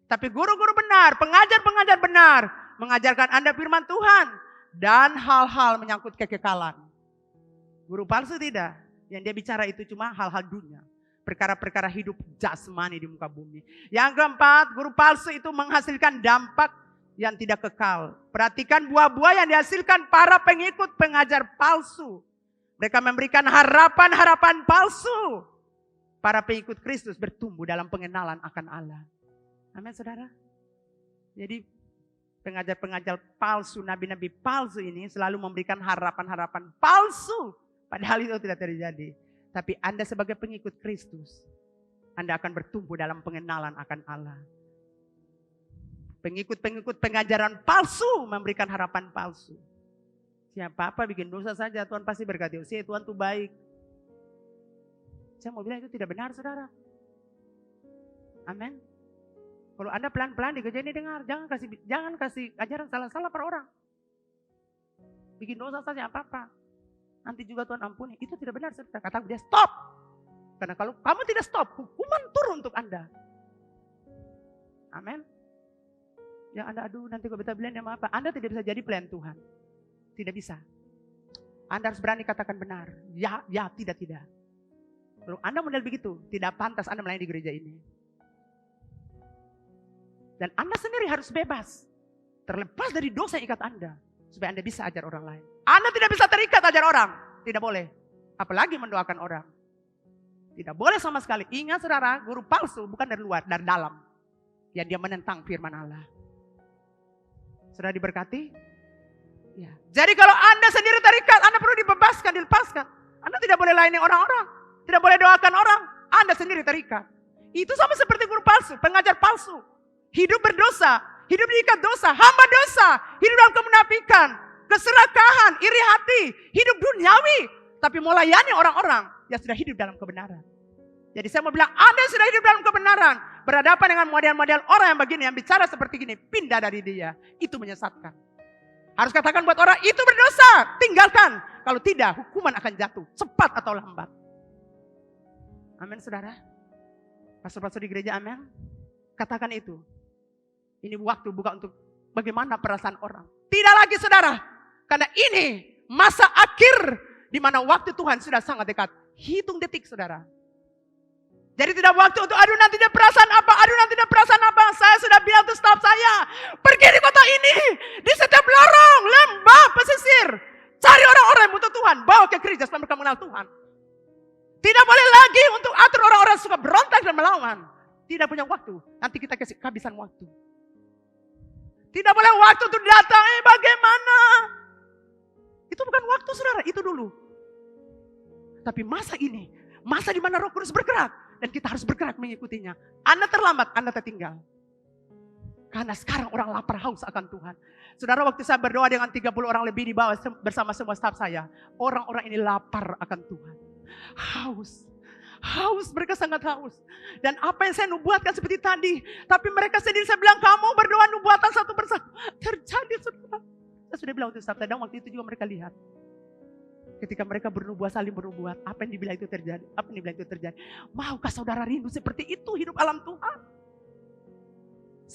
Tapi guru-guru benar, pengajar-pengajar benar. Mengajarkan Anda firman Tuhan. Dan hal-hal menyangkut kekekalan. Guru palsu tidak. Yang dia bicara itu cuma hal-hal dunia. Perkara-perkara hidup jasmani di muka bumi. Yang keempat, guru palsu itu menghasilkan dampak yang tidak kekal. Perhatikan buah-buah yang dihasilkan para pengikut pengajar palsu. Mereka memberikan harapan-harapan palsu. Para pengikut Kristus bertumbuh dalam pengenalan akan Allah. Amin saudara. Jadi pengajar-pengajar palsu, nabi-nabi palsu ini selalu memberikan harapan-harapan palsu. Padahal itu tidak terjadi. Tapi Anda sebagai pengikut Kristus, Anda akan bertumbuh dalam pengenalan akan Allah. Pengikut-pengikut pengajaran palsu memberikan harapan palsu. Siapa-apa bikin dosa saja, Tuhan pasti berkati. Tuhan itu baik. Saya mau bilang itu tidak benar saudara. Amin. Kalau Anda pelan-pelan di gereja ini dengar, jangan kasih ajaran salah-salah per orang. Bikin dosa saja apa-apa. Nanti juga Tuhan ampuni. Itu tidak benar saudara. Kata dia stop. Karena kalau kamu tidak stop, hukuman turun untuk Anda. Amin. Ya Anda aduh nanti kalau kita bilang sama apa. Anda tidak bisa jadi pelayan Tuhan. Tidak bisa. Anda harus berani katakan benar. Ya, tidak. Kalau Anda model begitu, tidak pantas Anda melayani di gereja ini. Dan Anda sendiri harus bebas. Terlepas dari dosa yang ikat Anda. Supaya Anda bisa ajar orang lain. Anda tidak bisa terikat ajar orang. Tidak boleh. Apalagi mendoakan orang. Tidak boleh sama sekali. Ingat saudara, guru palsu bukan dari luar, dari dalam. Yang dia menentang firman Allah. Sudah diberkati? Ya. Jadi kalau Anda sendiri terikat, Anda perlu dibebaskan, dilepaskan. Anda tidak boleh layani orang-orang. Tidak boleh doakan orang. Anda sendiri terikat. Itu sama seperti guru palsu, pengajar palsu. Hidup berdosa, hidup diikat dosa, hamba dosa, hidup dalam kemunafikan, keserakahan, iri hati, hidup duniawi. Tapi mau layani orang-orang yang sudah hidup dalam kebenaran. Jadi saya mau bilang, Anda yang sudah hidup dalam kebenaran, berhadapan dengan model-model orang yang begini, yang bicara seperti gini, pindah dari dia. Itu menyesatkan. Harus katakan buat orang, itu berdosa, tinggalkan. Kalau tidak, hukuman akan jatuh, cepat atau lambat. Amin saudara. Pastor-pastor di gereja, amin. Katakan itu. Ini waktu bukan untuk bagaimana perasaan orang. Tidak lagi saudara. Karena ini masa akhir di mana waktu Tuhan sudah sangat dekat. Hitung detik saudara. Jadi tidak waktu untuk aduh nanti dia perasaan apa. Saya sudah bilang untuk staf saya. Pergi di kota ini. Di setiap lorong, lembah, pesisir. Cari orang-orang yang butuh Tuhan. Bawa ke gereja supaya mereka mengenal Tuhan. Tidak boleh lagi untuk atur orang-orang yang suka berontak dan melawan. Tidak punya waktu. Nanti kita kasih kehabisan waktu. Tidak boleh waktu untuk datang. Bagaimana? Itu bukan waktu saudara. Itu dulu. Tapi masa ini. Masa di mana Roh Kudus bergerak. Dan kita harus bergerak mengikutinya. Anda terlambat, Anda tertinggal. Karena sekarang orang lapar haus akan Tuhan. Saudara waktu saya berdoa dengan 30 orang lebih di bawah bersama semua staf saya. Orang-orang ini lapar akan Tuhan. Haus. Haus, mereka sangat haus. Dan apa yang saya nubuatkan seperti tadi. Tapi mereka sendiri saya bilang, kamu berdoa nubuatan satu persatu. Terjadi saudara. Saya sudah bilang untuk staf saya, dan waktu itu juga mereka lihat. Ketika mereka bernubuat, saling bernubuat. Apa yang dibilang itu terjadi. Apa yang dibilang itu terjadi. Maukah saudara rindu seperti itu hidup alam Tuhan?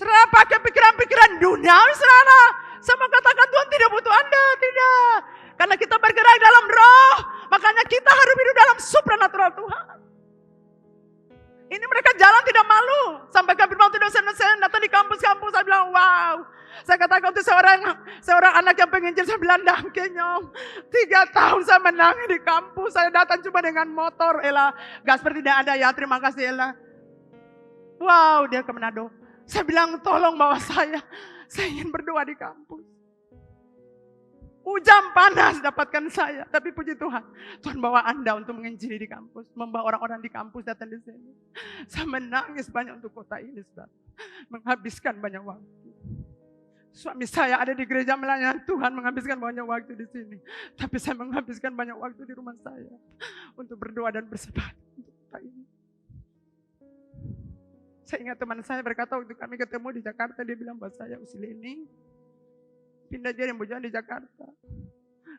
Saudara pakai pikiran-pikiran duniawi, saudara. Sama katakan Tuhan tidak butuh Anda, tidak. Karena kita bergerak dalam roh, makanya kita harus hidup dalam supranatural Tuhan. Ini mereka jalan tidak malu. Sampai kami waktu dosen-dosen datang di kampus-kampus, saya bilang wow. Saya katakan untuk seorang anak yang penginjil, saya bilang kenyom. 3 tahun saya menangis di kampus, saya datang cuma dengan motor, Ella. Gasper tidak ada ya, terima kasih Ella. Wow, dia ke Manado. Saya bilang tolong bawa saya ingin berdoa di kampus. Hujan panas dapatkan saya, tapi puji Tuhan, Tuhan bawa Anda untuk menginjili di kampus, membawa orang-orang di kampus datang di sini. Saya menangis banyak untuk kota ini, saudara. Menghabiskan banyak waktu. Suami saya ada di gereja melayani Tuhan, menghabiskan banyak waktu di sini. Tapi saya menghabiskan banyak waktu di rumah saya untuk berdoa dan bersebat untuk kota ini. Saya ingat teman saya berkata waktu kami ketemu di Jakarta, dia bilang buat saya, Usileni, pindah jadi Bojoan di Jakarta.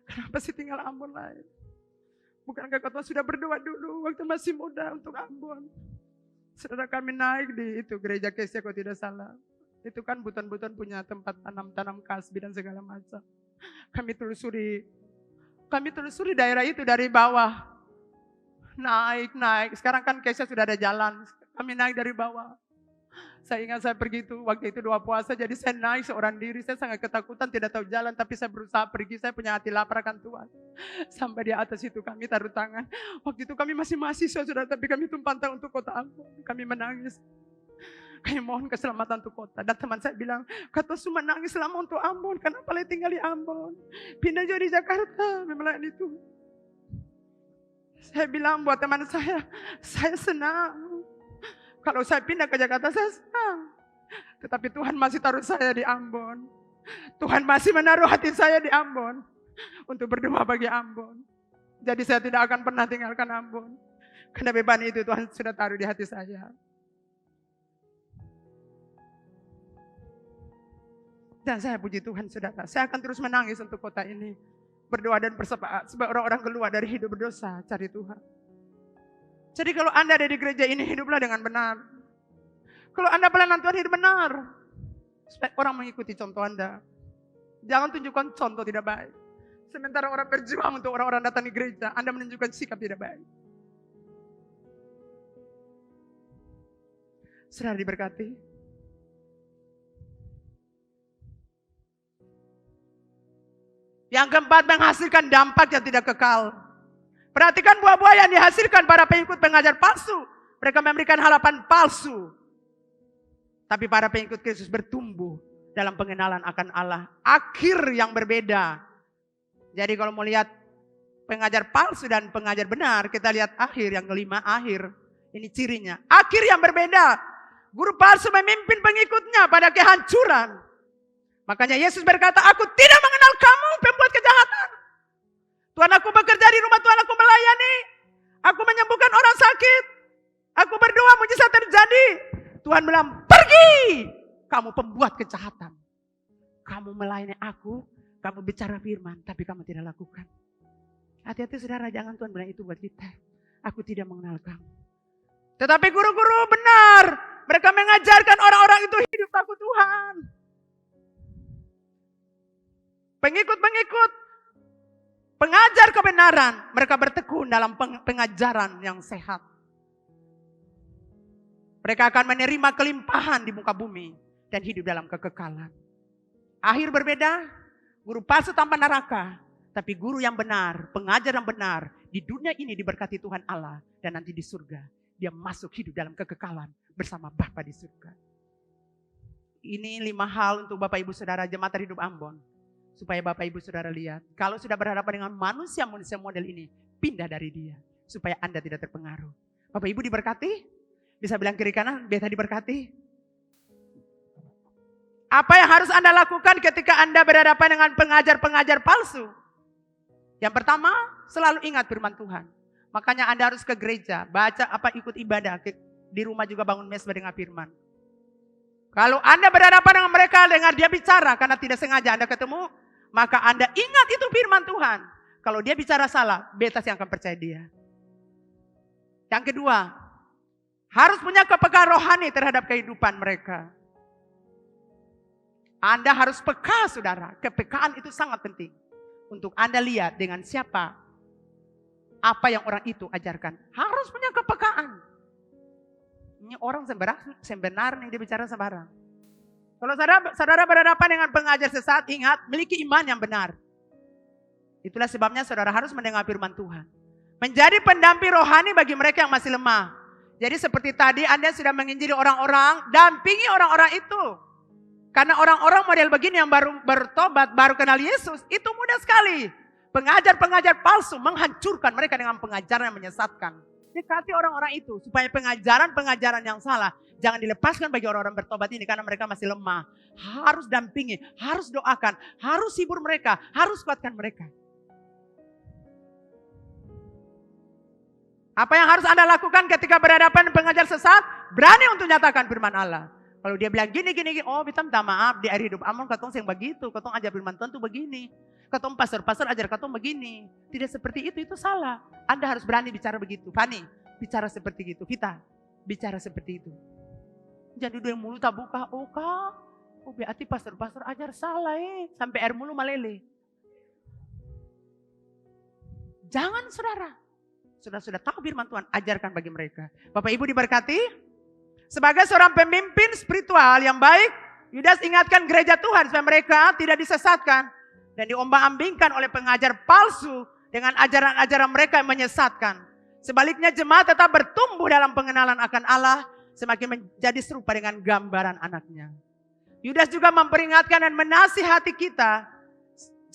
Kenapa sih tinggal Ambon lain? Bukankah kau sudah berdoa dulu waktu masih muda untuk Ambon? Saudara kami naik di itu gereja Kesia kalau tidak salah. Itu kan Buton-Buton punya tempat tanam kasbi dan segala macam. Kami telusuri daerah itu dari bawah. Naik. Sekarang kan Kesia sudah ada jalan. Kami naik dari bawah. Saya ingat saya pergi itu, waktu itu 2 puasa, jadi saya naik seorang diri, saya sangat ketakutan, tidak tahu jalan, tapi saya berusaha pergi, saya punya hati lapar akan Tuhan. Sampai di atas itu kami taruh tangan. Waktu itu kami masih mahasiswa, saudara, tapi kami tumpang tangan untuk kota Ambon. Kami menangis. Kami mohon keselamatan untuk kota. Dan teman saya bilang, kata Su menangis selama untuk Ambon, kenapa lagi tinggal di Ambon? Pindah jadi Jakarta, melayani itu. Saya bilang buat teman saya senang. Kalau saya pindah ke Jakarta, saya senang. Tetapi Tuhan masih taruh saya di Ambon. Tuhan masih menaruh hati saya di Ambon. Untuk berdoa bagi Ambon. Jadi saya tidak akan pernah tinggalkan Ambon. Karena beban itu Tuhan sudah taruh di hati saya. Dan saya puji Tuhan, saudara. Saya akan terus menangis untuk kota ini. Berdoa dan bersepakat. Sebab orang-orang keluar dari hidup berdosa, cari Tuhan. Jadi kalau Anda ada di gereja ini, hiduplah dengan benar. Kalau Anda pelayanan Tuhan, hidup benar. Supaya orang mengikuti contoh Anda. Jangan tunjukkan contoh tidak baik. Sementara orang berjuang untuk orang-orang datang di gereja, Anda menunjukkan sikap tidak baik. Saudara diberkati. Yang keempat, menghasilkan dampak yang tidak kekal. Perhatikan buah-buah yang dihasilkan para pengikut pengajar palsu. Mereka memberikan harapan palsu. Tapi para pengikut Kristus bertumbuh dalam pengenalan akan Allah. Akhir yang berbeda. Jadi kalau mau lihat pengajar palsu dan pengajar benar, kita lihat akhir, yang kelima akhir. Ini cirinya. Akhir yang berbeda. Guru palsu memimpin pengikutnya pada kehancuran. Makanya Yesus berkata, aku tidak mengenal kamu pembuat kejahatan. Tuhan, aku bekerja di rumah Tuhan, aku melayani. Aku menyembuhkan orang sakit. Aku berdoa, mujizat terjadi. Tuhan bilang, pergi. Kamu pembuat kejahatan. Kamu melayani aku, kamu bicara firman, tapi kamu tidak lakukan. Hati-hati saudara, jangan Tuhan bilang itu buat kita. Aku tidak mengenal kamu. Tetapi guru-guru benar. Mereka mengajarkan orang-orang itu hidup takut Tuhan. Pengikut-pengikut pengajar kebenaran, mereka bertekun dalam pengajaran yang sehat. Mereka akan menerima kelimpahan di muka bumi dan hidup dalam kekekalan. Akhir berbeda, guru palsu tanpa neraka, tapi guru yang benar, pengajar yang benar, di dunia ini diberkati Tuhan Allah, dan nanti di surga dia masuk hidup dalam kekekalan bersama Bapa di surga. Ini 5 hal untuk Bapak Ibu Saudara jemaat hidup Ambon. Supaya Bapak Ibu Saudara lihat, kalau sudah berhadapan dengan manusia-manusia model ini, pindah dari dia. Supaya Anda tidak terpengaruh. Bapak Ibu diberkati? Bisa bilang kiri kanan, beta diberkati. Apa yang harus Anda lakukan ketika Anda berhadapan dengan pengajar-pengajar palsu? Yang pertama, selalu ingat firman Tuhan. Makanya Anda harus ke gereja, baca ikut ibadah. Di rumah juga bangun mesbah dengan firman. Kalau Anda berhadapan dengan mereka, dengar dia bicara karena tidak sengaja Anda ketemu, maka Anda ingat itu firman Tuhan. Kalau dia bicara salah, beta yang akan percaya dia. Yang kedua, harus punya kepekaan rohani terhadap kehidupan mereka. Anda harus peka, saudara. Kepekaan itu sangat penting. Untuk Anda lihat dengan siapa, apa yang orang itu ajarkan. Harus punya kepekaan. Ini orang sebenarnya dia bicara sembarang. Kalau saudara berhadapan dengan pengajar sesat, ingat, miliki iman yang benar. Itulah sebabnya saudara harus mendengar firman Tuhan. Menjadi pendamping rohani bagi mereka yang masih lemah. Jadi seperti tadi Anda sudah menginjili orang-orang, dampingi orang-orang itu. Karena orang-orang model begini yang baru bertobat, baru kenal Yesus, itu mudah sekali. Pengajar-pengajar palsu menghancurkan mereka dengan pengajaran yang menyesatkan. Dekati orang-orang itu supaya pengajaran-pengajaran yang salah jangan dilepaskan bagi orang-orang bertobat ini karena mereka masih lemah. Harus dampingi, harus doakan, harus hibur mereka, harus kuatkan mereka. Apa yang harus Anda lakukan ketika berhadapan dengan pengajar sesat? Berani untuk nyatakan firman Allah. Kalau dia bilang gini, oh kita minta maaf di air hidup Amon katong yang begitu, katong ajar firman Tuhan itu begini. Katong pastor ajar katong begini. Tidak seperti itu salah. Anda harus berani bicara begitu. Fani, bicara seperti itu. Vita, bicara seperti itu. Jadi dua mulut tak buka, oh kak, oh berarti pastor ajar salah sampai air mulu malele. Jangan saudara. Sudah tahu firman Tuhan, ajarkan bagi mereka. Bapak Ibu diberkati. Sebagai seorang pemimpin spiritual yang baik, Yudas ingatkan gereja Tuhan supaya mereka tidak disesatkan dan diombang-ambingkan oleh pengajar palsu dengan ajaran-ajaran mereka yang menyesatkan. Sebaliknya jemaat tetap bertumbuh dalam pengenalan akan Allah, semakin menjadi serupa dengan gambaran anaknya. Yudas juga memperingatkan dan menasihati kita,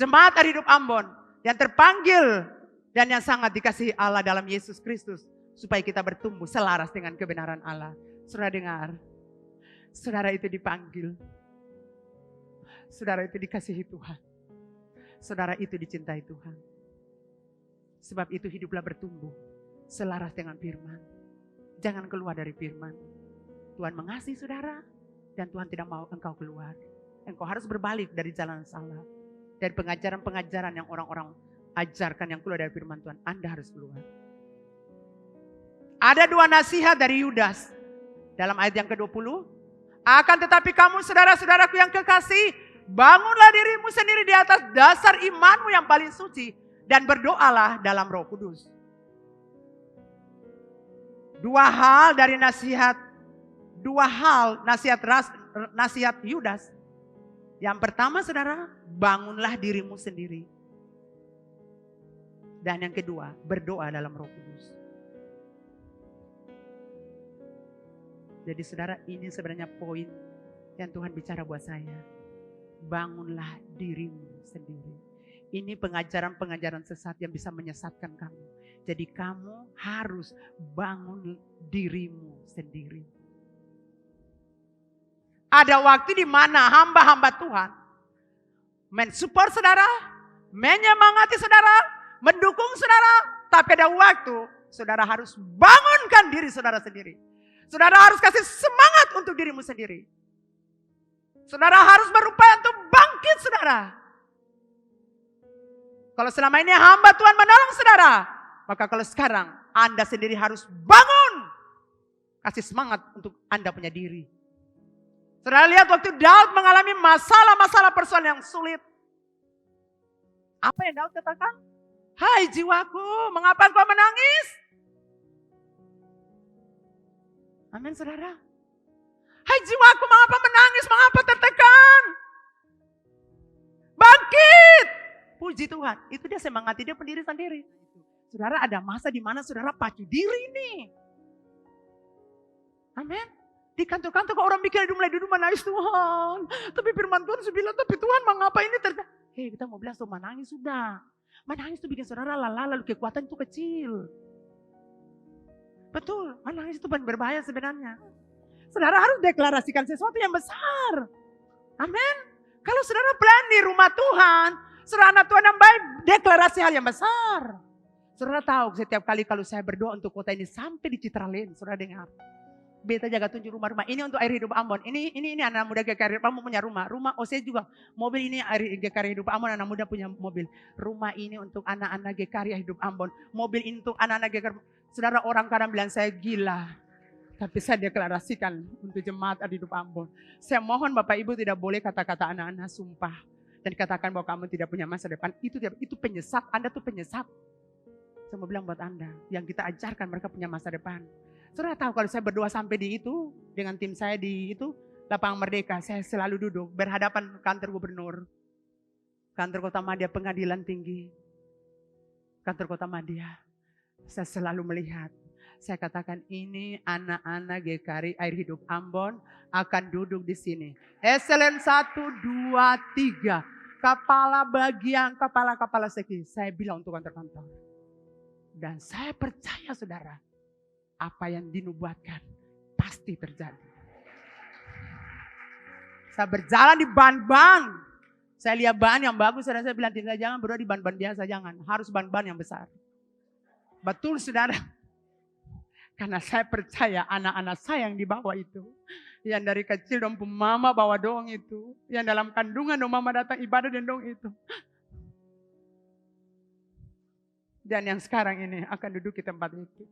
jemaat Hari Hidup Ambon yang terpanggil dan yang sangat dikasihi Allah dalam Yesus Kristus. Supaya kita bertumbuh selaras dengan kebenaran Allah. Saudara dengar. Saudara itu dipanggil. Saudara itu dikasihi Tuhan. Saudara itu dicintai Tuhan. Sebab itu hiduplah bertumbuh. Selaras dengan firman. Jangan keluar dari firman. Tuhan mengasihi saudara. Dan Tuhan tidak mau engkau keluar. Engkau harus berbalik dari jalan salah. Dari pengajaran-pengajaran yang orang-orang ajarkan yang keluar dari firman Tuhan. Anda harus keluar. Ada dua nasihat dari Yudas. Dalam ayat yang ke-20. Akan tetapi kamu saudara-saudaraku yang kekasih. Bangunlah dirimu sendiri di atas dasar imanmu yang paling suci. Dan berdoalah dalam Roh Kudus. Dua hal dari nasihat. Nasihat Yudas. Yang pertama saudara. Bangunlah dirimu sendiri. Dan yang kedua, berdoa dalam Roh Kudus. Jadi saudara, ini sebenarnya poin yang Tuhan bicara buat saya. Bangunlah dirimu sendiri. Ini pengajaran-pengajaran sesat yang bisa menyesatkan kamu. Jadi kamu harus bangun dirimu sendiri. Ada waktu di mana hamba-hamba Tuhan mensupport saudara, menyemangati saudara, mendukung saudara, tapi ada waktu saudara harus bangunkan diri saudara sendiri. Saudara harus kasih semangat untuk dirimu sendiri. Saudara harus berupaya untuk bangkit saudara. Kalau selama ini hamba Tuhan menolong saudara, maka kalau sekarang Anda sendiri harus bangun. Kasih semangat untuk Anda punya diri. Saudara lihat waktu Daud mengalami masalah-masalah persoalan yang sulit. Apa yang Daud katakan? Hai jiwaku, mengapa engkau menangis? Amin saudara. Hai jiwaku, mengapa menangis, mengapa tertekan? Bangkit. Puji Tuhan, itu dia semangati dia pendiri sendiri. Saudara ada masa di mana saudara pacu diri nih. Amin. Di kantor-kantor kok orang mikir mulai duduk menangis Tuhan. Tapi firman Tuhan bilang, tapi Tuhan mengapa ini terjadi? Hei kita mau bilang tuh menangis sudah. Menangis itu bikin saudara lalu kekuatan itu kecil. Betul, menangis itu berbahaya sebenarnya. Saudara harus deklarasikan sesuatu yang besar. Amin. Kalau saudara plan di rumah Tuhan, saudara anak Tuhan yang baik, deklarasi hal yang besar. Saudara tahu setiap kali kalau saya berdoa untuk kota ini sampai di Citraland, saudara dengar. Beta jaga tunjuk rumah-rumah ini untuk Air Hidup Ambon. Ini anak muda GKR Hidup Ambon punya rumah. Rumah OC juga. Mobil ini GKR Hidup Ambon, anak muda punya mobil. Rumah ini untuk anak-anak GKR Hidup Ambon. Mobil ini untuk anak-anak GKR. Saudara orang kadang bilang saya gila. Tapi saya deklarasikan untuk jemaat di hidup Ambon. Saya mohon Bapak Ibu tidak boleh kata-kata anak-anak sumpah. Dan katakan bahwa kamu tidak punya masa depan. Itu penyesat, Anda tuh penyesat. Saya mau bilang buat Anda, yang kita ajarkan mereka punya masa depan. Saudara tahu kalau saya berdoa sampai di itu, dengan tim saya di itu, Lapangan Merdeka, saya selalu duduk berhadapan kantor gubernur. Kantor Kota Madya, Pengadilan Tinggi. Kantor Kota Madya. Saya selalu melihat. Saya katakan ini anak-anak GKRI Air Hidup Ambon akan duduk di sini. Excellent 1, 2, 3. Kepala bagian, kepala segi. Saya bilang untuk kantor-kantor. Dan saya percaya saudara, apa yang dinubuatkan pasti terjadi. Saya berjalan di ban-ban. Saya lihat ban yang bagus, saudara, saya bilang tidak, jangan berdoa di ban-ban biasa, jangan. Harus ban-ban yang besar. Betul saudara. Karena saya percaya anak-anak saya yang dibawa itu. Yang dari kecil dong mama bawa doang itu. Yang dalam kandungan dong mama datang ibadah dan dong itu. Dan yang sekarang ini akan duduk di tempat itu.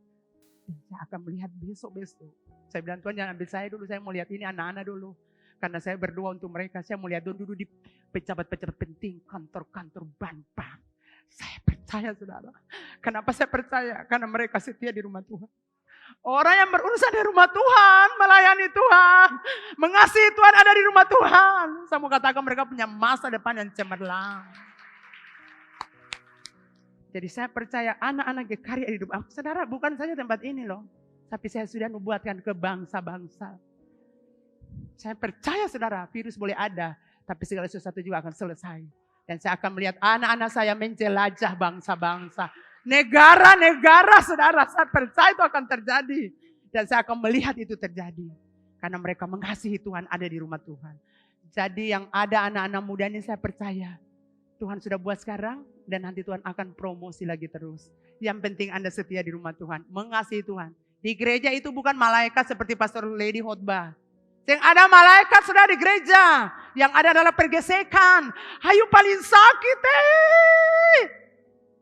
Dan saya akan melihat besok-besok. Saya bilang Tuhan jangan ambil saya dulu, saya mau lihat ini anak-anak dulu. Karena saya berdoa untuk mereka, saya mau lihat dulu di pejabat-pejabat penting, kantor-kantor ban-ban. Saya percaya saudara. Kenapa saya percaya? Karena mereka setia di rumah Tuhan. Orang yang berurusan di rumah Tuhan, melayani Tuhan, mengasihi Tuhan ada di rumah Tuhan. Saya mau katakan mereka punya masa depan yang cemerlang. Jadi saya percaya anak-anak GKRI hidup. Saudara bukan saja tempat ini loh. Tapi saya sudah nubuatkan ke bangsa-bangsa. Saya percaya saudara virus boleh ada. Tapi segala sesuatu juga akan selesai. Dan saya akan melihat anak-anak saya menjelajah bangsa-bangsa. Negara-negara saudara, saya percaya itu akan terjadi. Dan saya akan melihat itu terjadi. Karena mereka mengasihi Tuhan ada di rumah Tuhan. Jadi yang ada anak-anak muda ini saya percaya. Tuhan sudah buat sekarang dan nanti Tuhan akan promosi lagi terus. Yang penting Anda setia di rumah Tuhan. Mengasihi Tuhan. Di gereja itu bukan malaikat seperti Pastor Lady khotbah. Yang ada malaikat sudah di gereja. Yang ada adalah pergesekan. Hayu paling sakit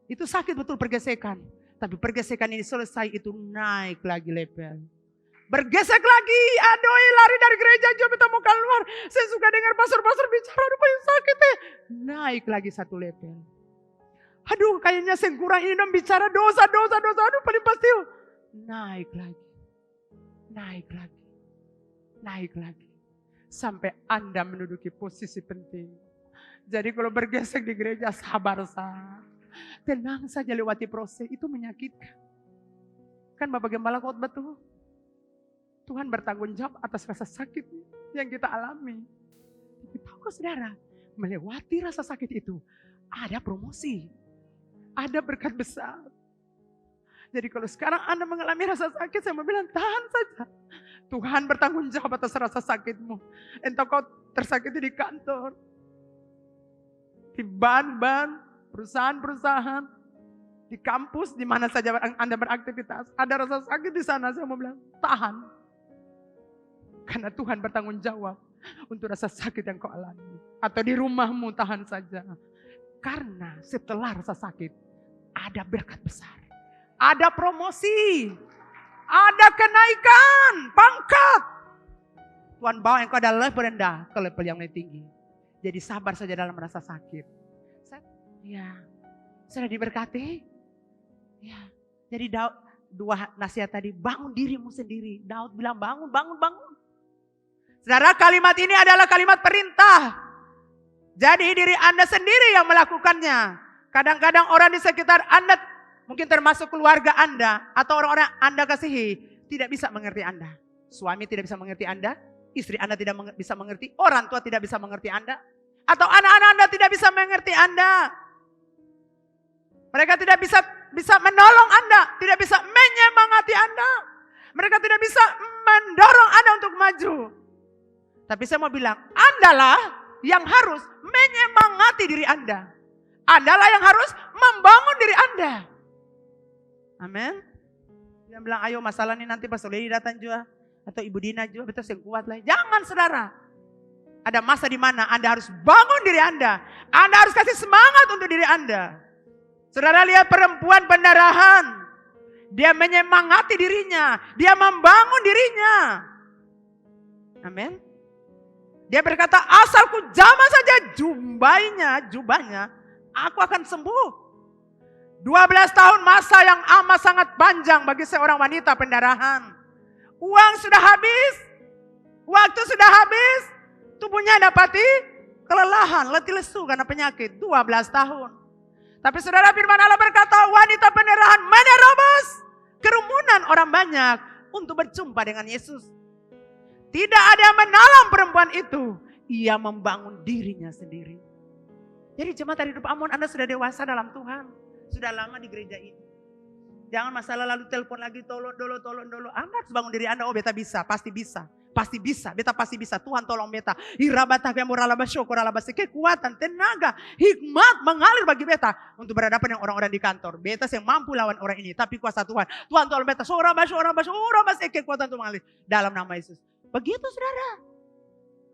Itu sakit betul pergesekan. Tapi pergesekan ini selesai itu naik lagi level. Bergesek lagi. Aduh lari dari gereja juga mau keluar. Saya suka dengar pastor-pastor bicara. Aduh paling sakit Naik lagi satu level. Aduh kayaknya saya kurang ini bicara dosa. Aduh paling pasti. Naik lagi. Naik lagi. Sampai Anda menduduki posisi penting. Jadi kalau bergesek di gereja sabar saja. Tenang saja lewati proses, itu menyakitkan. Kan Bapak Gembala khotbah tuh. Tuhan bertanggung jawab atas rasa sakit yang kita alami. Tapi tahukah saudara, melewati rasa sakit itu ada promosi. Ada berkat besar. Jadi kalau sekarang Anda mengalami rasa sakit, saya mau bilang tahan saja. Tuhan bertanggung jawab atas rasa sakitmu. Entah kau tersakiti di kantor, di ban-ban, perusahaan-perusahaan, di kampus, di mana saja Anda beraktivitas. Ada rasa sakit di sana, saya mau bilang, tahan. Karena Tuhan bertanggung jawab untuk rasa sakit yang kau alami. Atau di rumahmu, tahan saja. Karena setelah rasa sakit, ada berkat besar. Ada promosi. Ada kenaikan, pangkat. Tuhan bawa engkau dari level rendah ke level yang lebih tinggi. Jadi sabar saja dalam rasa sakit. Ya, sudah diberkati. Ya, jadi Daud dua nasihat tadi, bangun dirimu sendiri. Daud bilang bangun. Saudara, kalimat ini adalah kalimat perintah. Jadi diri Anda sendiri yang melakukannya. Kadang-kadang orang di sekitar Anda, mungkin termasuk keluarga Anda atau orang-orang Anda kasihi, tidak bisa mengerti Anda. Suami tidak bisa mengerti Anda, istri Anda tidak bisa mengerti, orang tua tidak bisa mengerti Anda, atau anak-anak Anda tidak bisa mengerti Anda. Mereka tidak bisa menolong Anda, tidak bisa menyemangati Anda. Mereka tidak bisa mendorong Anda untuk maju. Tapi saya mau bilang, Andalah yang harus menyemangati diri Anda. Andalah yang harus membangun diri Anda. Amin. Dia bilang, ayo masalah ini nanti Pastor Lady datang juga. Atau Ibu Dina juga, betul yang kuat lah. Jangan saudara. Ada masa di mana Anda harus bangun diri Anda. Anda harus kasih semangat untuk diri Anda. Saudara lihat perempuan pendarahan Dia menyemangati dirinya. Dia membangun dirinya. Amin. Dia berkata, asalku jamah saja jubahnya, aku akan sembuh. 12 tahun masa yang amat sangat panjang bagi seorang wanita pendarahan. Uang sudah habis, waktu sudah habis, tubuhnya dapati kelelahan, letih lesu karena penyakit 12 tahun. Tapi saudara, firman Allah berkata, wanita pendarahan menerobos kerumunan orang banyak untuk berjumpa dengan Yesus. Tidak ada yang menolong perempuan itu. Ia membangun dirinya sendiri. Jadi jemaat dari hidup Amon, Anda sudah dewasa dalam Tuhan. Sudah lama di gereja ini. Jangan masalah lalu telepon lagi, tolong dulu. Anda harus bangun diri Anda, oh beta bisa, pasti bisa. Pasti bisa, beta pasti bisa. Tuhan tolong beta. Kekuatan, tenaga, hikmat mengalir bagi beta untuk berhadapan dengan orang-orang di kantor. Beta yang mampu lawan orang ini, tapi kuasa Tuhan. Tuhan tolong beta. Kekuatan Tuhan mengalir dalam nama Yesus. Begitu saudara.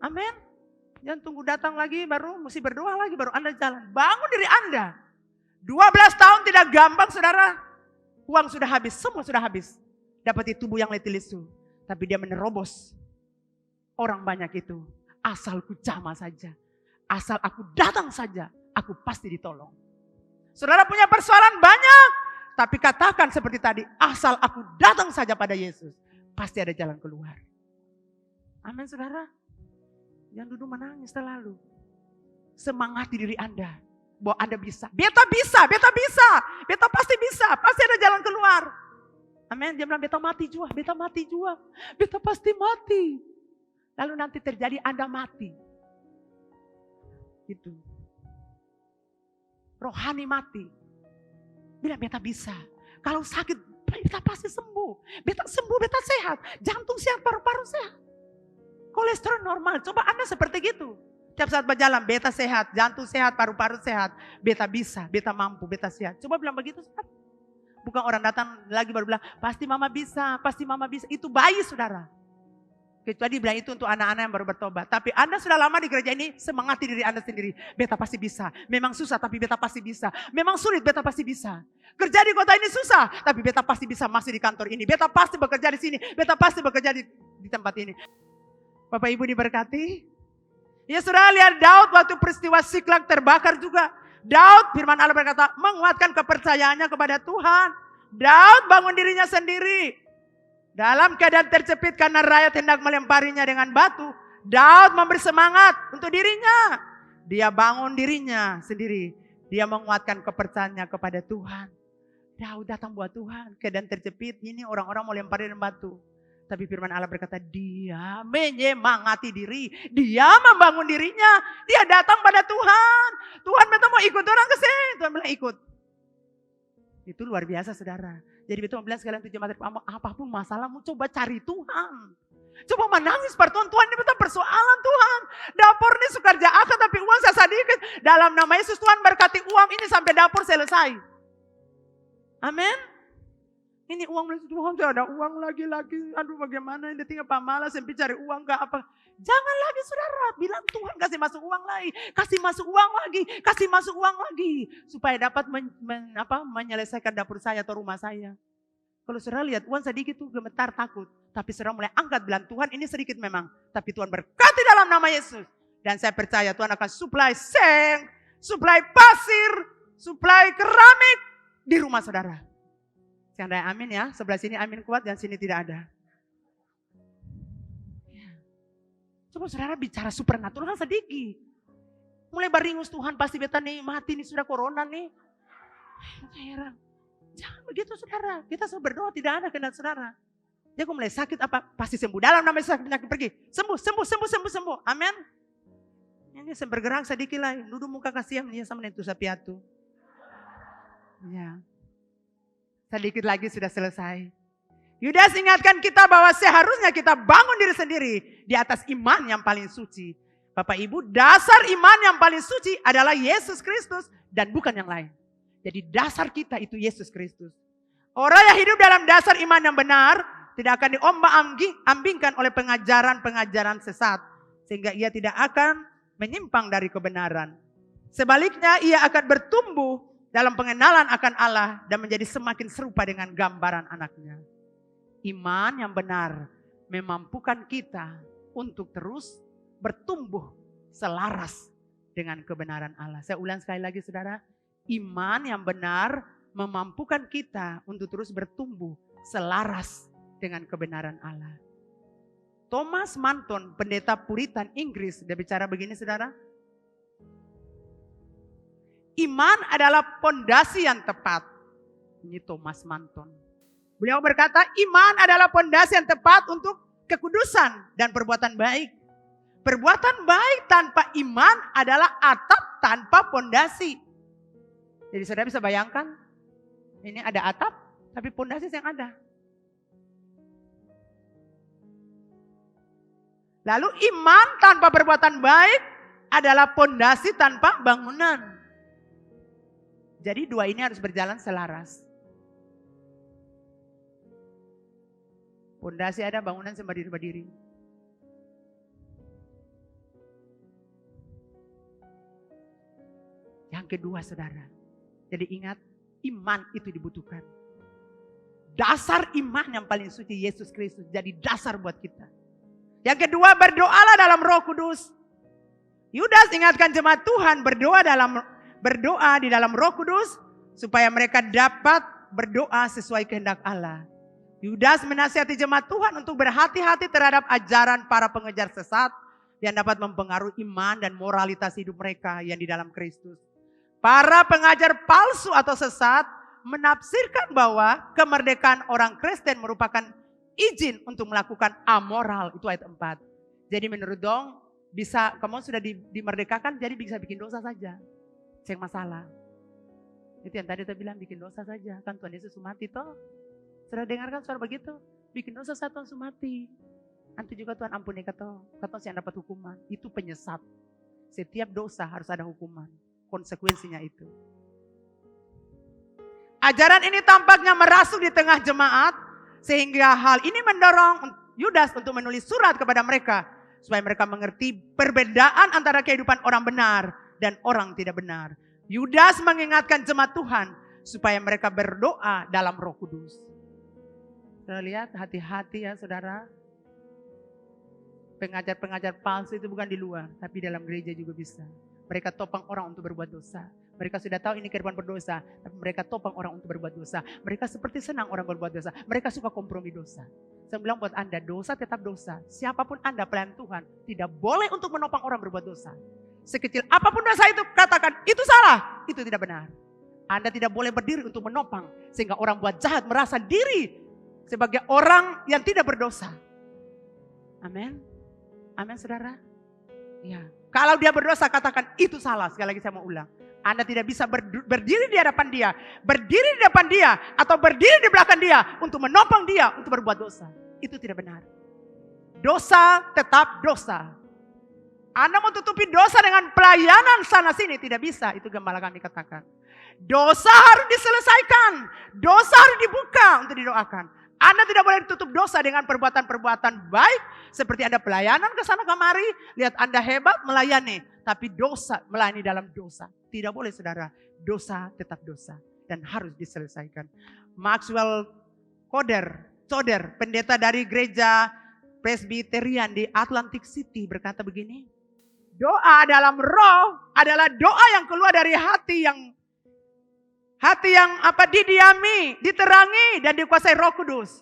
Amin. Jangan tunggu datang lagi baru mesti berdoa lagi baru Anda jalan. Bangun diri Anda. 12 tahun tidak gampang saudara. Uang sudah habis, semua sudah habis. Dapat tubuh yang letih lesu. Tapi dia menerobos orang banyak itu. Asal ku jamah saja. Asal aku datang saja. Aku pasti ditolong. Saudara punya persoalan banyak. Tapi katakan seperti tadi. Asal aku datang saja pada Yesus. Pasti ada jalan keluar. Amin saudara. Jangan duduk menangis terlalu. Semangati diri Anda. Bahwa Anda bisa. Beta bisa. Beta pasti bisa. Pasti ada jalan keluar. Amin. Dia bilang beta mati juga. Beta pasti mati. Lalu nanti terjadi Anda mati. Gitu. Rohani mati. Bilang beta bisa. Kalau sakit, beta pasti sembuh. Beta sembuh, beta sehat. Jantung sehat, paru-paru sehat. Kolesterol normal. Coba Anda seperti gitu. Tiap saat berjalan, beta sehat, jantung sehat, paru-paru sehat. Beta bisa, beta mampu, beta sehat. Coba bilang begitu, saudara. Bukan orang datang lagi baru bilang, pasti mama bisa, pasti mama bisa. Itu bayi saudara. Kecuali bilang itu untuk anak-anak yang baru bertobat. Tapi Anda sudah lama di gereja ini, semangati diri Anda sendiri. Beta pasti bisa. Memang susah, tapi beta pasti bisa. Memang sulit, beta pasti bisa. Kerja di kota ini susah, tapi beta pasti bisa masih di kantor ini. Beta pasti bekerja di sini, beta pasti bekerja di tempat ini. Bapak Ibu diberkati. Ya sudah lihat Daud waktu peristiwa Siklag terbakar juga. Daud firman Allah berkata menguatkan kepercayaannya kepada Tuhan. Daud bangun dirinya sendiri. Dalam keadaan terjepit karena rakyat hendak melemparinya dengan batu. Daud memberi semangat untuk dirinya. Dia bangun dirinya sendiri. Dia menguatkan kepercayaannya kepada Tuhan. Daud datang buat Tuhan. Keadaan terjepit ini orang-orang mau lempari dengan batu. Tapi firman Allah berkata dia menyemangati diri. Dia membangun dirinya. Dia datang pada Tuhan. Tuhan minta mau ikut orang ke sini. Tuhan bilang ikut. Itu luar biasa saudara. Jadi betul bilang sekalian tujuh materi apapun masalahmu coba cari Tuhan. Coba menangis pada Tuhan. Tuhan ini betul persoalan Tuhan. Dapur ini sukarja akan tapi uang saya sedikit. Dalam nama Yesus Tuhan berkati uang ini sampai dapur selesai. Amin. Ini uang, Tuhan tidak ada uang lagi. Aduh bagaimana ini tinggal pamalas sampai cari uang ke apa. Jangan lagi saudara. Bilang Tuhan kasih masuk uang lagi. Kasih masuk uang lagi. Supaya dapat menyelesaikan dapur saya atau rumah saya. Kalau saudara lihat uang sedikit tuh gemetar takut. Tapi saudara mulai angkat bilang Tuhan ini sedikit memang. Tapi Tuhan berkati dalam nama Yesus. Dan saya percaya Tuhan akan supply seng. Supply pasir. Supply keramik. Di rumah saudara. Yang amin ya, sebelah sini amin kuat dan sini tidak ada. Coba saudara bicara supernatural sedikit. Mulai baringus Tuhan pasti beta nih mati nih sudah corona nih. Heran. Jangan begitu saudara, kita selalu berdoa tidak ada kena saudara. Dia kok mulai sakit apa pasti sembuh. Dalam nama Yesus penyakit pergi. Sembuh. Amin. Ini saya bergerak sedikit lah. Duduk muka kasihan dia sama itu sapiatu. Ya. Sedikit lagi sudah selesai. Yudas ingatkan kita bahwa seharusnya kita bangun diri sendiri di atas iman yang paling suci. Bapak Ibu, dasar iman yang paling suci adalah Yesus Kristus dan bukan yang lain. Jadi dasar kita itu Yesus Kristus. Orang yang hidup dalam dasar iman yang benar tidak akan diombang-ambingkan oleh pengajaran-pengajaran sesat. Sehingga ia tidak akan menyimpang dari kebenaran. Sebaliknya ia akan bertumbuh dalam pengenalan akan Allah dan menjadi semakin serupa dengan gambaran anaknya. Iman yang benar memampukan kita untuk terus bertumbuh selaras dengan kebenaran Allah. Saya ulang sekali lagi saudara. Iman yang benar memampukan kita untuk terus bertumbuh selaras dengan kebenaran Allah. Thomas Manton, pendeta Puritan Inggris, dia bicara begini saudara. Iman adalah pondasi yang tepat. Ini Thomas Manton. Beliau berkata, iman adalah pondasi yang tepat untuk kekudusan dan perbuatan baik. Perbuatan baik tanpa iman adalah atap tanpa pondasi. Jadi saudara bisa bayangkan, ini ada atap, tapi pondasi yang ada. Lalu iman tanpa perbuatan baik adalah pondasi tanpa bangunan. Jadi dua ini harus berjalan selaras. Pondasi ada, bangunan berdiri-berdiri. Yang kedua saudara, jadi ingat iman itu dibutuhkan. Dasar iman yang paling suci Yesus Kristus jadi dasar buat kita. Yang kedua, berdoalah dalam Roh Kudus. Yudas ingatkan jemaat Tuhan berdoa di dalam Roh Kudus supaya mereka dapat berdoa sesuai kehendak Allah. Yudas menasihati jemaat Tuhan untuk berhati-hati terhadap ajaran para pengejar sesat yang dapat mempengaruhi iman dan moralitas hidup mereka yang di dalam Kristus. Para pengajar palsu atau sesat menafsirkan bahwa kemerdekaan orang Kristen merupakan izin untuk melakukan amoral. Itu ayat 4. Jadi menurut dong, bisa kamu sudah dimerdekakan jadi bisa bikin dosa saja. Cek masalah. Itu yang tadi saya bilang, bikin dosa saja. Kan Tuhan Yesus mati toh. Sudah dengarkan suara begitu? Bikin dosa saat Tuhan mati. Nanti juga Tuhan ampuni kata yang dapat hukuman. Itu penyesat. Setiap dosa harus ada hukuman. Konsekuensinya itu. Ajaran ini tampaknya merasuk di tengah jemaat. Sehingga hal ini mendorong Yudas untuk menulis surat kepada mereka. Supaya mereka mengerti perbedaan antara kehidupan orang benar dan orang tidak benar. Yudas mengingatkan jemaat Tuhan supaya mereka berdoa dalam Roh Kudus. Saudara lihat, hati-hati ya saudara. Pengajar-pengajar palsu itu bukan di luar, tapi dalam gereja juga bisa. Mereka topang orang untuk berbuat dosa. Mereka sudah tahu ini kehidupan berdosa, tapi mereka topang orang untuk berbuat dosa. Mereka seperti senang orang berbuat dosa. Mereka suka kompromi dosa. Saya bilang buat Anda, dosa tetap dosa. Siapapun Anda pelayan Tuhan, tidak boleh untuk menopang orang berbuat dosa. Sekecil apapun dosa itu, katakan itu salah, itu tidak benar. Anda tidak boleh berdiri untuk menopang, sehingga orang buat jahat merasa diri sebagai orang yang tidak berdosa. Amin. Amin saudara. Ya. Kalau dia berdosa katakan itu salah. Sekali lagi saya mau ulang. Anda tidak bisa berdiri di hadapan dia. Berdiri di depan dia. Atau berdiri di belakang dia. Untuk menopang dia untuk berbuat dosa. Itu tidak benar. Dosa tetap dosa. Anda mau tutupi dosa dengan pelayanan sana sini. Tidak bisa. Itu gembala kami katakan. Dosa harus diselesaikan. Dosa harus dibuka untuk didoakan. Anda tidak boleh ditutup dosa dengan perbuatan-perbuatan baik. Seperti Anda pelayanan ke sana kemari. Lihat Anda hebat melayani. Tapi dosa, melayani dalam dosa. Tidak boleh saudara. Dosa tetap dosa. Dan harus diselesaikan. Maxwell Coder, pendeta dari gereja Presbyterian di Atlantic City berkata begini. Doa dalam roh adalah doa yang keluar dari hati yang didiami, diterangi dan dikuasai Roh Kudus.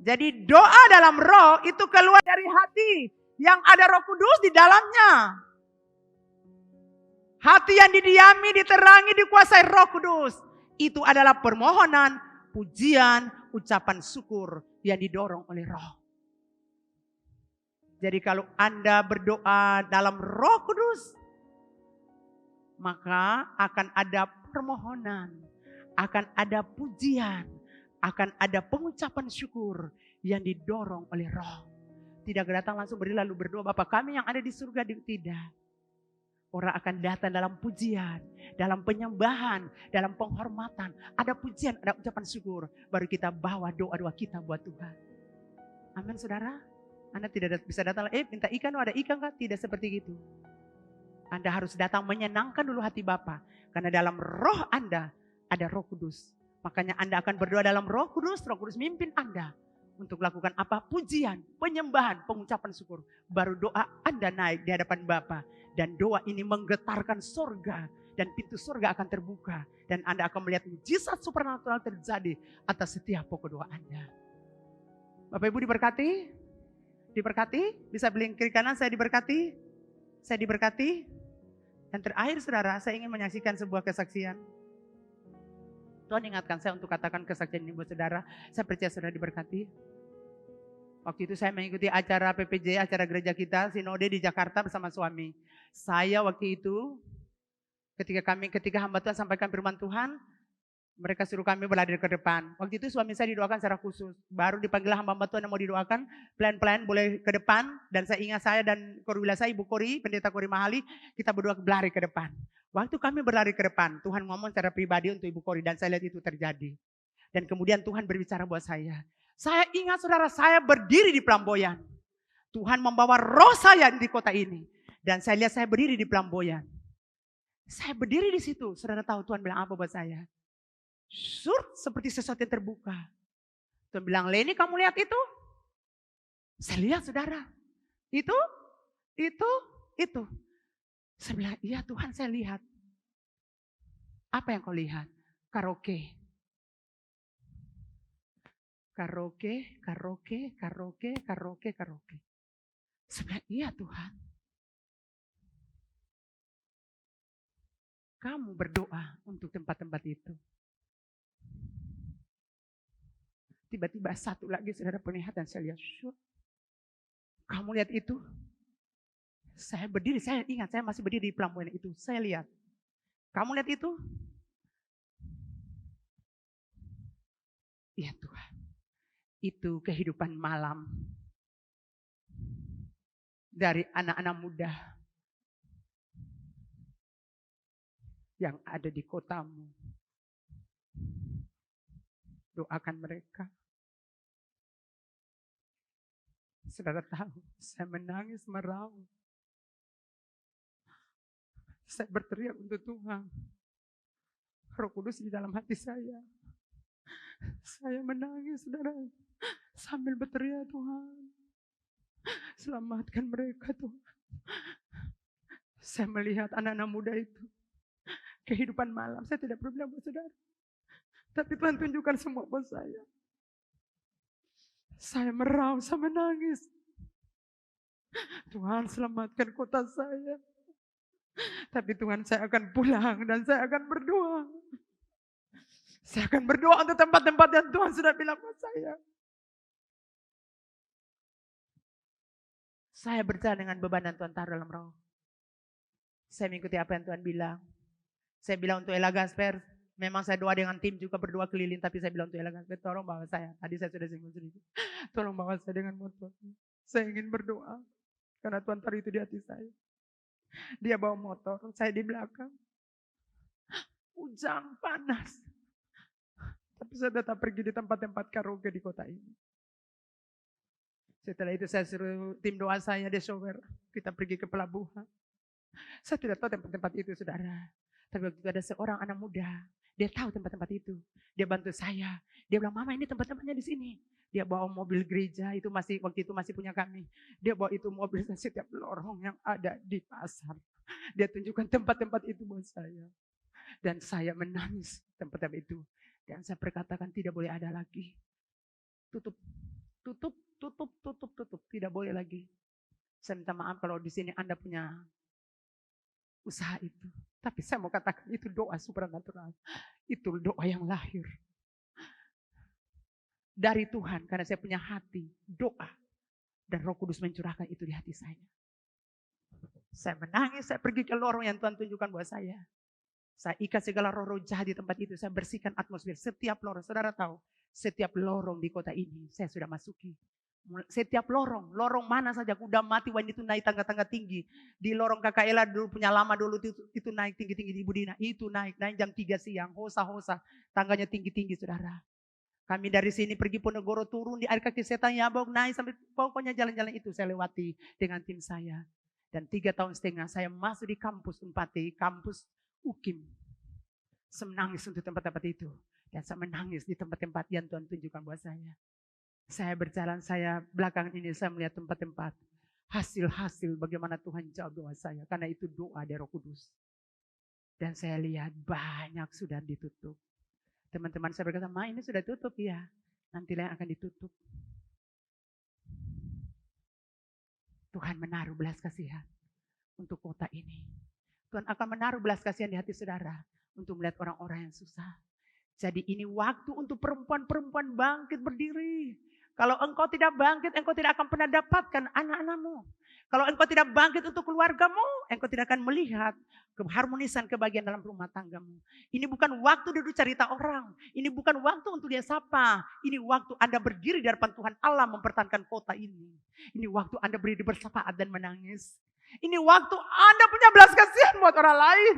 Jadi doa dalam roh itu keluar dari hati yang ada Roh Kudus di dalamnya. Hati yang didiami, diterangi, dikuasai Roh Kudus. Itu adalah permohonan, pujian, ucapan syukur yang didorong oleh Roh. Jadi kalau Anda berdoa dalam Roh Kudus, maka akan ada permohonan, akan ada pujian, akan ada pengucapan syukur yang didorong oleh Roh. Tidak datang langsung berdiri lalu berdoa, Bapa kami yang ada di surga, tidak. Orang akan datang dalam pujian, dalam penyembahan, dalam penghormatan. Ada pujian, ada ucapan syukur. Baru kita bawa doa-doa kita buat Tuhan. Amin saudara. Anda tidak bisa datang, minta ikan, ada ikan kan? Tidak seperti itu. Anda harus datang menyenangkan dulu hati Bapa. Karena dalam roh Anda ada Roh Kudus. Makanya Anda akan berdoa dalam Roh Kudus mimpin Anda untuk lakukan apa? Pujian, penyembahan, pengucapan syukur. Baru doa Anda naik di hadapan Bapa. Dan doa ini menggetarkan surga. Dan pintu surga akan terbuka. Dan Anda akan melihat mujizat supernatural terjadi atas setiap pokok doa Anda. Bapak Ibu diberkati? Diberkati? Bisa beli kiri kanan, saya diberkati? Saya diberkati? Dan terakhir saudara, saya ingin menyaksikan sebuah kesaksian. Tuhan ingatkan saya untuk katakan kesaksian ini buat saudara. Saya percaya saudara diberkati. Waktu itu saya mengikuti acara PPJ, acara gereja kita, sinode di Jakarta bersama suami. Saya waktu itu, ketika hamba Tuhan sampaikan firman Tuhan, mereka suruh kami berlari ke depan. Waktu itu suami saya didoakan secara khusus. Baru dipanggil hamba Tuhan yang mau didoakan, pelan-pelan boleh ke depan. Dan saya ingat saya dan Korwila saya, Ibu Kori, Pendeta Kori Mahali, kita berdua berlari ke depan. Waktu kami berlari ke depan, Tuhan ngomong secara pribadi untuk Ibu Kori dan saya lihat itu terjadi. Dan kemudian Tuhan berbicara buat saya. Saya ingat saudara, saya berdiri di Pelamboyan. Tuhan membawa roh saya di kota ini. Dan saya lihat saya berdiri di Pelamboyan. Saya berdiri di situ, saudara tahu Tuhan bilang apa buat saya? Seperti sesuatu yang terbuka. Tuhan bilang, Leni kamu lihat itu? Saya lihat saudara. Itu. Saya bilang, iya Tuhan saya lihat. Apa yang kau lihat? Karaoke. Saya bilang, iya Tuhan. Kamu berdoa untuk tempat-tempat itu. Tiba-tiba satu lagi saudara penglihatan saya lihat. Kamu lihat itu? Saya berdiri, saya ingat saya masih berdiri di Pelamboyan itu. Saya lihat. Kamu lihat itu? Iya Tuhan. Itu kehidupan malam. Dari anak-anak muda. Yang ada di kotamu. Doakan mereka. Saudara tahu, saya menangis meraung. Saya berteriak untuk Tuhan. Roh Kudus di dalam hati saya. Saya menangis, saudara. Sambil berteriak, Tuhan. Selamatkan mereka, Tuhan. Saya melihat anak-anak muda itu. Kehidupan malam, saya tidak perlu bilang buat saudara. Tapi Tuhan tunjukkan semua buat saya. Saya meraung, saya menangis. Tuhan selamatkan kota saya. Tapi Tuhan saya akan pulang dan saya akan berdoa. Saya akan berdoa untuk tempat-tempat yang Tuhan sudah bilang buat saya. Saya berjalan dengan beban yang Tuhan taruh dalam roh. Saya mengikuti apa yang Tuhan bilang. Saya bilang untuk Ella Gasper, memang saya doa dengan tim juga berdoa keliling, tapi saya bilang untuk Ella Gasper, tolong bawa saya. Tadi saya sudah singgung sedikit. Tolong bawa saya dengan motor. Saya ingin berdoa. Karena Tuhan taruh itu di hati saya. Dia bawa motor, saya di belakang. Hujan, panas. Tapi saya tetap pergi di tempat-tempat karaoke di kota ini. Setelah itu saya suruh tim doa saya, di shower. Kita pergi ke pelabuhan. Saya tidak tahu tempat-tempat itu, saudara. Tapi waktu itu ada seorang anak muda. Dia tahu tempat-tempat itu. Dia bantu saya. Dia bilang, Mama ini tempat-tempatnya di sini. Dia bawa mobil gereja, itu waktu itu masih punya kami. Dia bawa itu mobil setiap lorong yang ada di pasar. Dia tunjukkan tempat-tempat itu buat saya. Dan saya menangis tempat-tempat itu. Dan saya perkatakan tidak boleh ada lagi. Tutup. Tidak boleh lagi. Saya minta maaf kalau di sini Anda punya usaha itu. Tapi saya mau katakan itu doa supernatural. Itu doa yang lahir dari Tuhan, karena saya punya hati doa dan Roh Kudus mencurahkan itu di hati saya. Saya menangis, saya pergi ke lorong yang Tuhan tunjukkan buat saya. Saya ikat segala roh-roh jahat di tempat itu, saya bersihkan atmosfer setiap lorong. Saudara tahu, setiap lorong di kota ini saya sudah masuki. Setiap lorong mana saja kuda mati wanita itu naik tangga-tangga tinggi. Di lorong Kakak Ella dulu punya lama dulu itu naik tinggi-tinggi di Ibu Dina. Itu naik jam 3 siang, hosa-hosa, tangganya tinggi-tinggi saudara. Kami dari sini pergi Ponorogo turun di air kaki setan Yabok naik sampai pokoknya jalan-jalan itu saya lewati dengan tim saya. Dan 3 tahun setengah saya masuk di kampus Unpati, kampus UKIM. Saya menangis untuk tempat-tempat itu. Dan saya menangis di tempat-tempat yang Tuhan tunjukkan buat saya. Saya berjalan, saya belakangan ini saya melihat tempat-tempat. Hasil-hasil bagaimana Tuhan jawab doa saya. Karena itu doa dari Roh Kudus. Dan saya lihat banyak sudah ditutup. Teman-teman saya berkata, Ma ini sudah tutup ya. Nantilah yang akan ditutup. Tuhan menaruh belas kasihan untuk kota ini. Tuhan akan menaruh belas kasihan di hati saudara untuk melihat orang-orang yang susah. Jadi ini waktu untuk perempuan-perempuan bangkit berdiri. Kalau engkau tidak bangkit, engkau tidak akan pernah dapatkan anak-anakmu. Kalau engkau tidak bangkit untuk keluargamu, engkau tidak akan melihat keharmonisan kebahagiaan dalam rumah tanggamu. Ini bukan waktu duduk cerita orang. Ini bukan waktu untuk dia sapa. Ini waktu Anda berdiri di hadapan Tuhan Allah mempertahankan kota ini. Ini waktu Anda berdiri bersafaat dan menangis. Ini waktu Anda punya belas kasihan buat orang lain.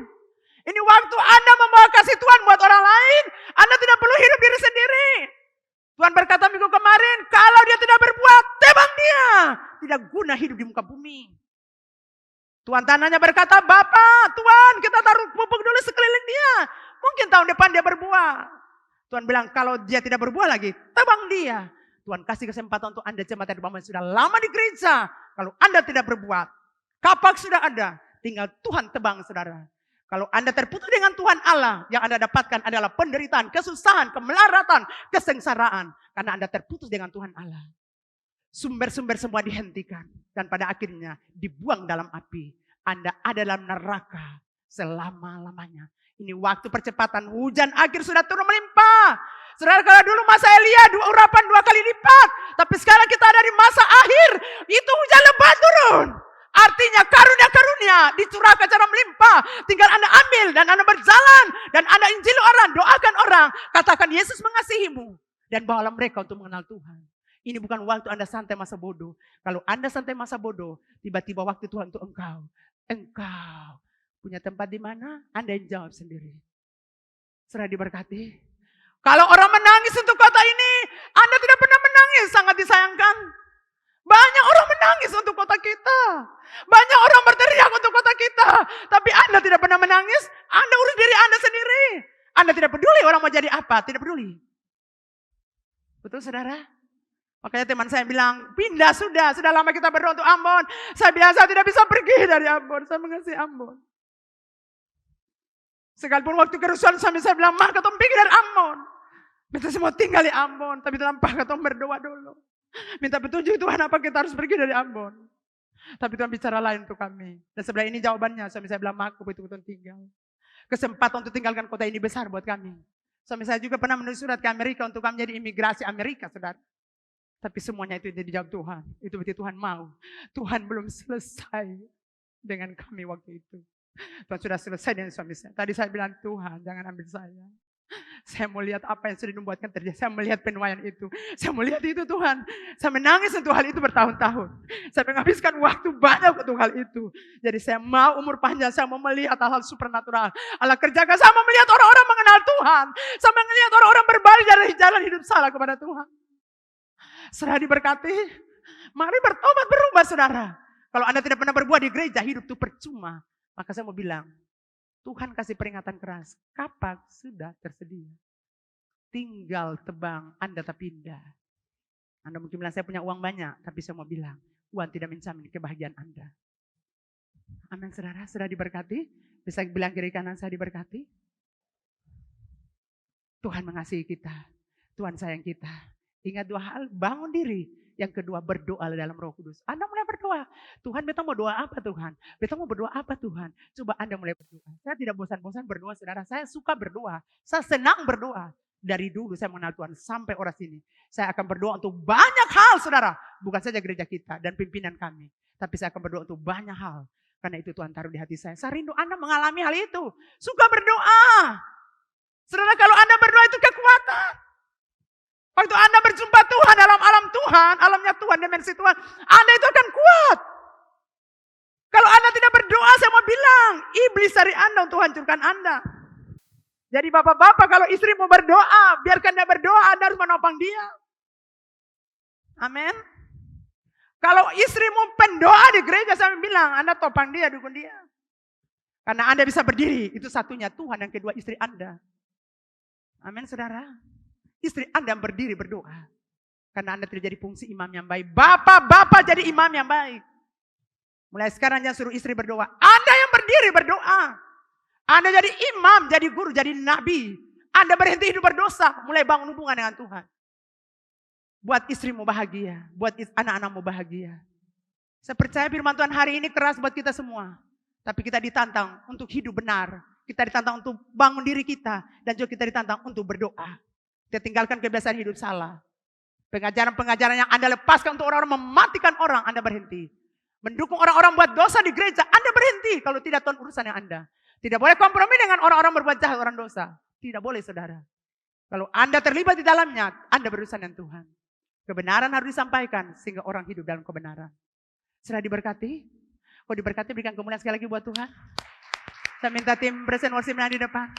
Ini waktu Anda membawa kasih Tuhan buat orang lain. Anda tidak perlu hidup diri sendiri. Tuhan berkata minggu kemarin, kalau dia tidak berbuat, tebang dia. Tidak guna hidup di muka bumi. Tuhan tanahnya berkata, Bapak, Tuhan kita taruh pupuk dulu sekeliling dia. Mungkin tahun depan dia berbuah. Tuhan bilang, kalau dia tidak berbuah lagi, tebang dia. Tuhan kasih kesempatan untuk Anda jemaat yang sudah lama di gereja. Kalau Anda tidak berbuat, kapak sudah ada. Tinggal Tuhan tebang saudara. Kalau Anda terputus dengan Tuhan Allah, yang Anda dapatkan adalah penderitaan, kesusahan, kemelaratan, kesengsaraan. Karena Anda terputus dengan Tuhan Allah. Sumber-sumber semua dihentikan. Dan pada akhirnya dibuang dalam api. Anda ada dalam neraka selama-lamanya. Ini waktu percepatan, hujan akhir sudah turun melimpah. Saudara, kalau dulu masa Elia urapan 2 kali lipat. Tapi sekarang kita ada di masa akhir. Itu hujan lebat turun. Artinya karunia-karunia dicurahkan secara melimpah. Tinggal Anda ambil dan Anda berjalan. Dan Anda injili orang, doakan orang. Katakan Yesus mengasihimu. Dan bawalah mereka untuk mengenal Tuhan. Ini bukan waktu Anda santai masa bodoh. Kalau Anda santai masa bodoh, tiba-tiba waktu Tuhan untuk engkau. Engkau punya tempat di mana? Anda yang jawab sendiri. Serah diberkati. Kalau orang menangis untuk kota ini, Anda tidak pernah menangis, sangat disayangkan. Banyak orang menangis untuk kota kita. Banyak orang berteriak untuk kota kita. Tapi Anda tidak pernah menangis. Anda urus diri Anda sendiri. Anda tidak peduli orang mau jadi apa. Tidak peduli. Betul saudara? Makanya teman saya bilang, pindah sudah. Sudah lama kita berdoa untuk Ambon. Saya bilang saya tidak bisa pergi dari Ambon. Saya mengasihi Ambon. Sekalipun waktu kerusuhan saya bilang, Mah ketemu pergi dari Ambon. Kita semua tinggal di Ambon. Tapi dalam ketemu berdoa dulu. Minta petunjuk Tuhan apa kita harus pergi dari Ambon. Tapi Tuhan bicara lain untuk kami. Dan sebelah ini jawabannya. Suami saya bilang, aku betul-betul tinggal. Kesempatan untuk tinggalkan kota ini besar buat kami. Suami saya juga pernah menulis surat ke Amerika untuk kami jadi imigrasi Amerika, saudara. Tapi semuanya itu dijawab Tuhan. Itu berarti Tuhan mau. Tuhan belum selesai dengan kami waktu itu. Tuhan sudah selesai dengan suami saya. Tadi saya bilang, Tuhan jangan ambil saya. Saya mau lihat apa yang sudah dibuatkan terjadi. Saya melihat penuaian itu. Saya melihat itu Tuhan. Saya menangis untuk hal itu bertahun-tahun. Saya menghabiskan waktu banyak untuk hal itu. Jadi saya mau umur panjang. Saya mau melihat hal-hal supernatural. Allah kerjakan. Saya mau melihat orang-orang mengenal Tuhan. Saya mau melihat orang-orang berbalik dari jalan hidup salah kepada Tuhan. Serah diberkati. Mari bertobat berubah saudara. Kalau Anda tidak pernah berbuat di gereja, hidup itu percuma. Maka saya mau bilang, Tuhan kasih peringatan keras. Kapak sudah tersedia. Tinggal tebang, Anda tak pindah. Anda mungkin bilang saya punya uang banyak. Tapi saya mau bilang, uang tidak menjamin kebahagiaan Anda. Amin saudara, sudah diberkati. Bisa bilang kiri kanan saya diberkati. Tuhan mengasihi kita. Tuhan sayang kita. Ingat 2 hal, bangun diri. Yang kedua, berdoa dalam Roh Kudus. Anda mulai berdoa. Tuhan, beta mau doa apa Tuhan? Beta mau berdoa apa Tuhan? Coba Anda mulai berdoa. Saya tidak bosan-bosan berdoa saudara. Saya suka berdoa. Saya senang berdoa. Dari dulu saya mengenal Tuhan sampai orang sini. Saya akan berdoa untuk banyak hal saudara. Bukan saja gereja kita dan pimpinan kami. Tapi saya akan berdoa untuk banyak hal. Karena itu Tuhan taruh di hati saya. Saya rindu Anda mengalami hal itu. Suka berdoa. Saudara, kalau Anda berdoa itu kekuatan. Waktu Anda berjumpa Tuhan dalam alam Tuhan, alamnya Tuhan, dimensi Tuhan, Anda itu akan kuat. Kalau Anda tidak berdoa, saya mau bilang, iblis dari Anda untuk hancurkan Anda. Jadi bapak-bapak, kalau istri mau berdoa, biarkan dia berdoa, Anda harus menopang dia. Amin. Kalau istrimu pendoa di gereja, saya bilang, Anda topang dia, dukung dia. Karena Anda bisa berdiri, itu satunya Tuhan. Yang kedua istri Anda. Amin saudara. Istri Anda berdiri berdoa. Karena Anda tidak jadi fungsi imam yang baik. Bapak-bapak jadi imam yang baik. Mulai sekarang jangan suruh istri berdoa. Anda yang berdiri berdoa. Anda jadi imam, jadi guru, jadi nabi. Anda berhenti hidup berdosa. Mulai bangun hubungan dengan Tuhan. Buat istrimu bahagia. Buat anak-anakmu bahagia. Saya percaya firman Tuhan hari ini keras buat kita semua. Tapi kita ditantang untuk hidup benar. Kita ditantang untuk bangun diri kita. Dan juga kita ditantang untuk berdoa. Kita tinggalkan kebiasaan hidup salah. Pengajaran-pengajaran yang Anda lepaskan untuk orang-orang mematikan orang, Anda berhenti. Mendukung orang-orang buat dosa di gereja, Anda berhenti. Kalau tidak, Tuhan urusan yang Anda. Tidak boleh kompromi dengan orang-orang berbuat jahat, orang dosa. Tidak boleh saudara. Kalau Anda terlibat di dalamnya, Anda berurusan dengan Tuhan. Kebenaran harus disampaikan sehingga orang hidup dalam kebenaran. Sudah diberkati? Kalau diberkati berikan kemuliaan sekali lagi buat Tuhan. Saya minta tim present worship yang di depan.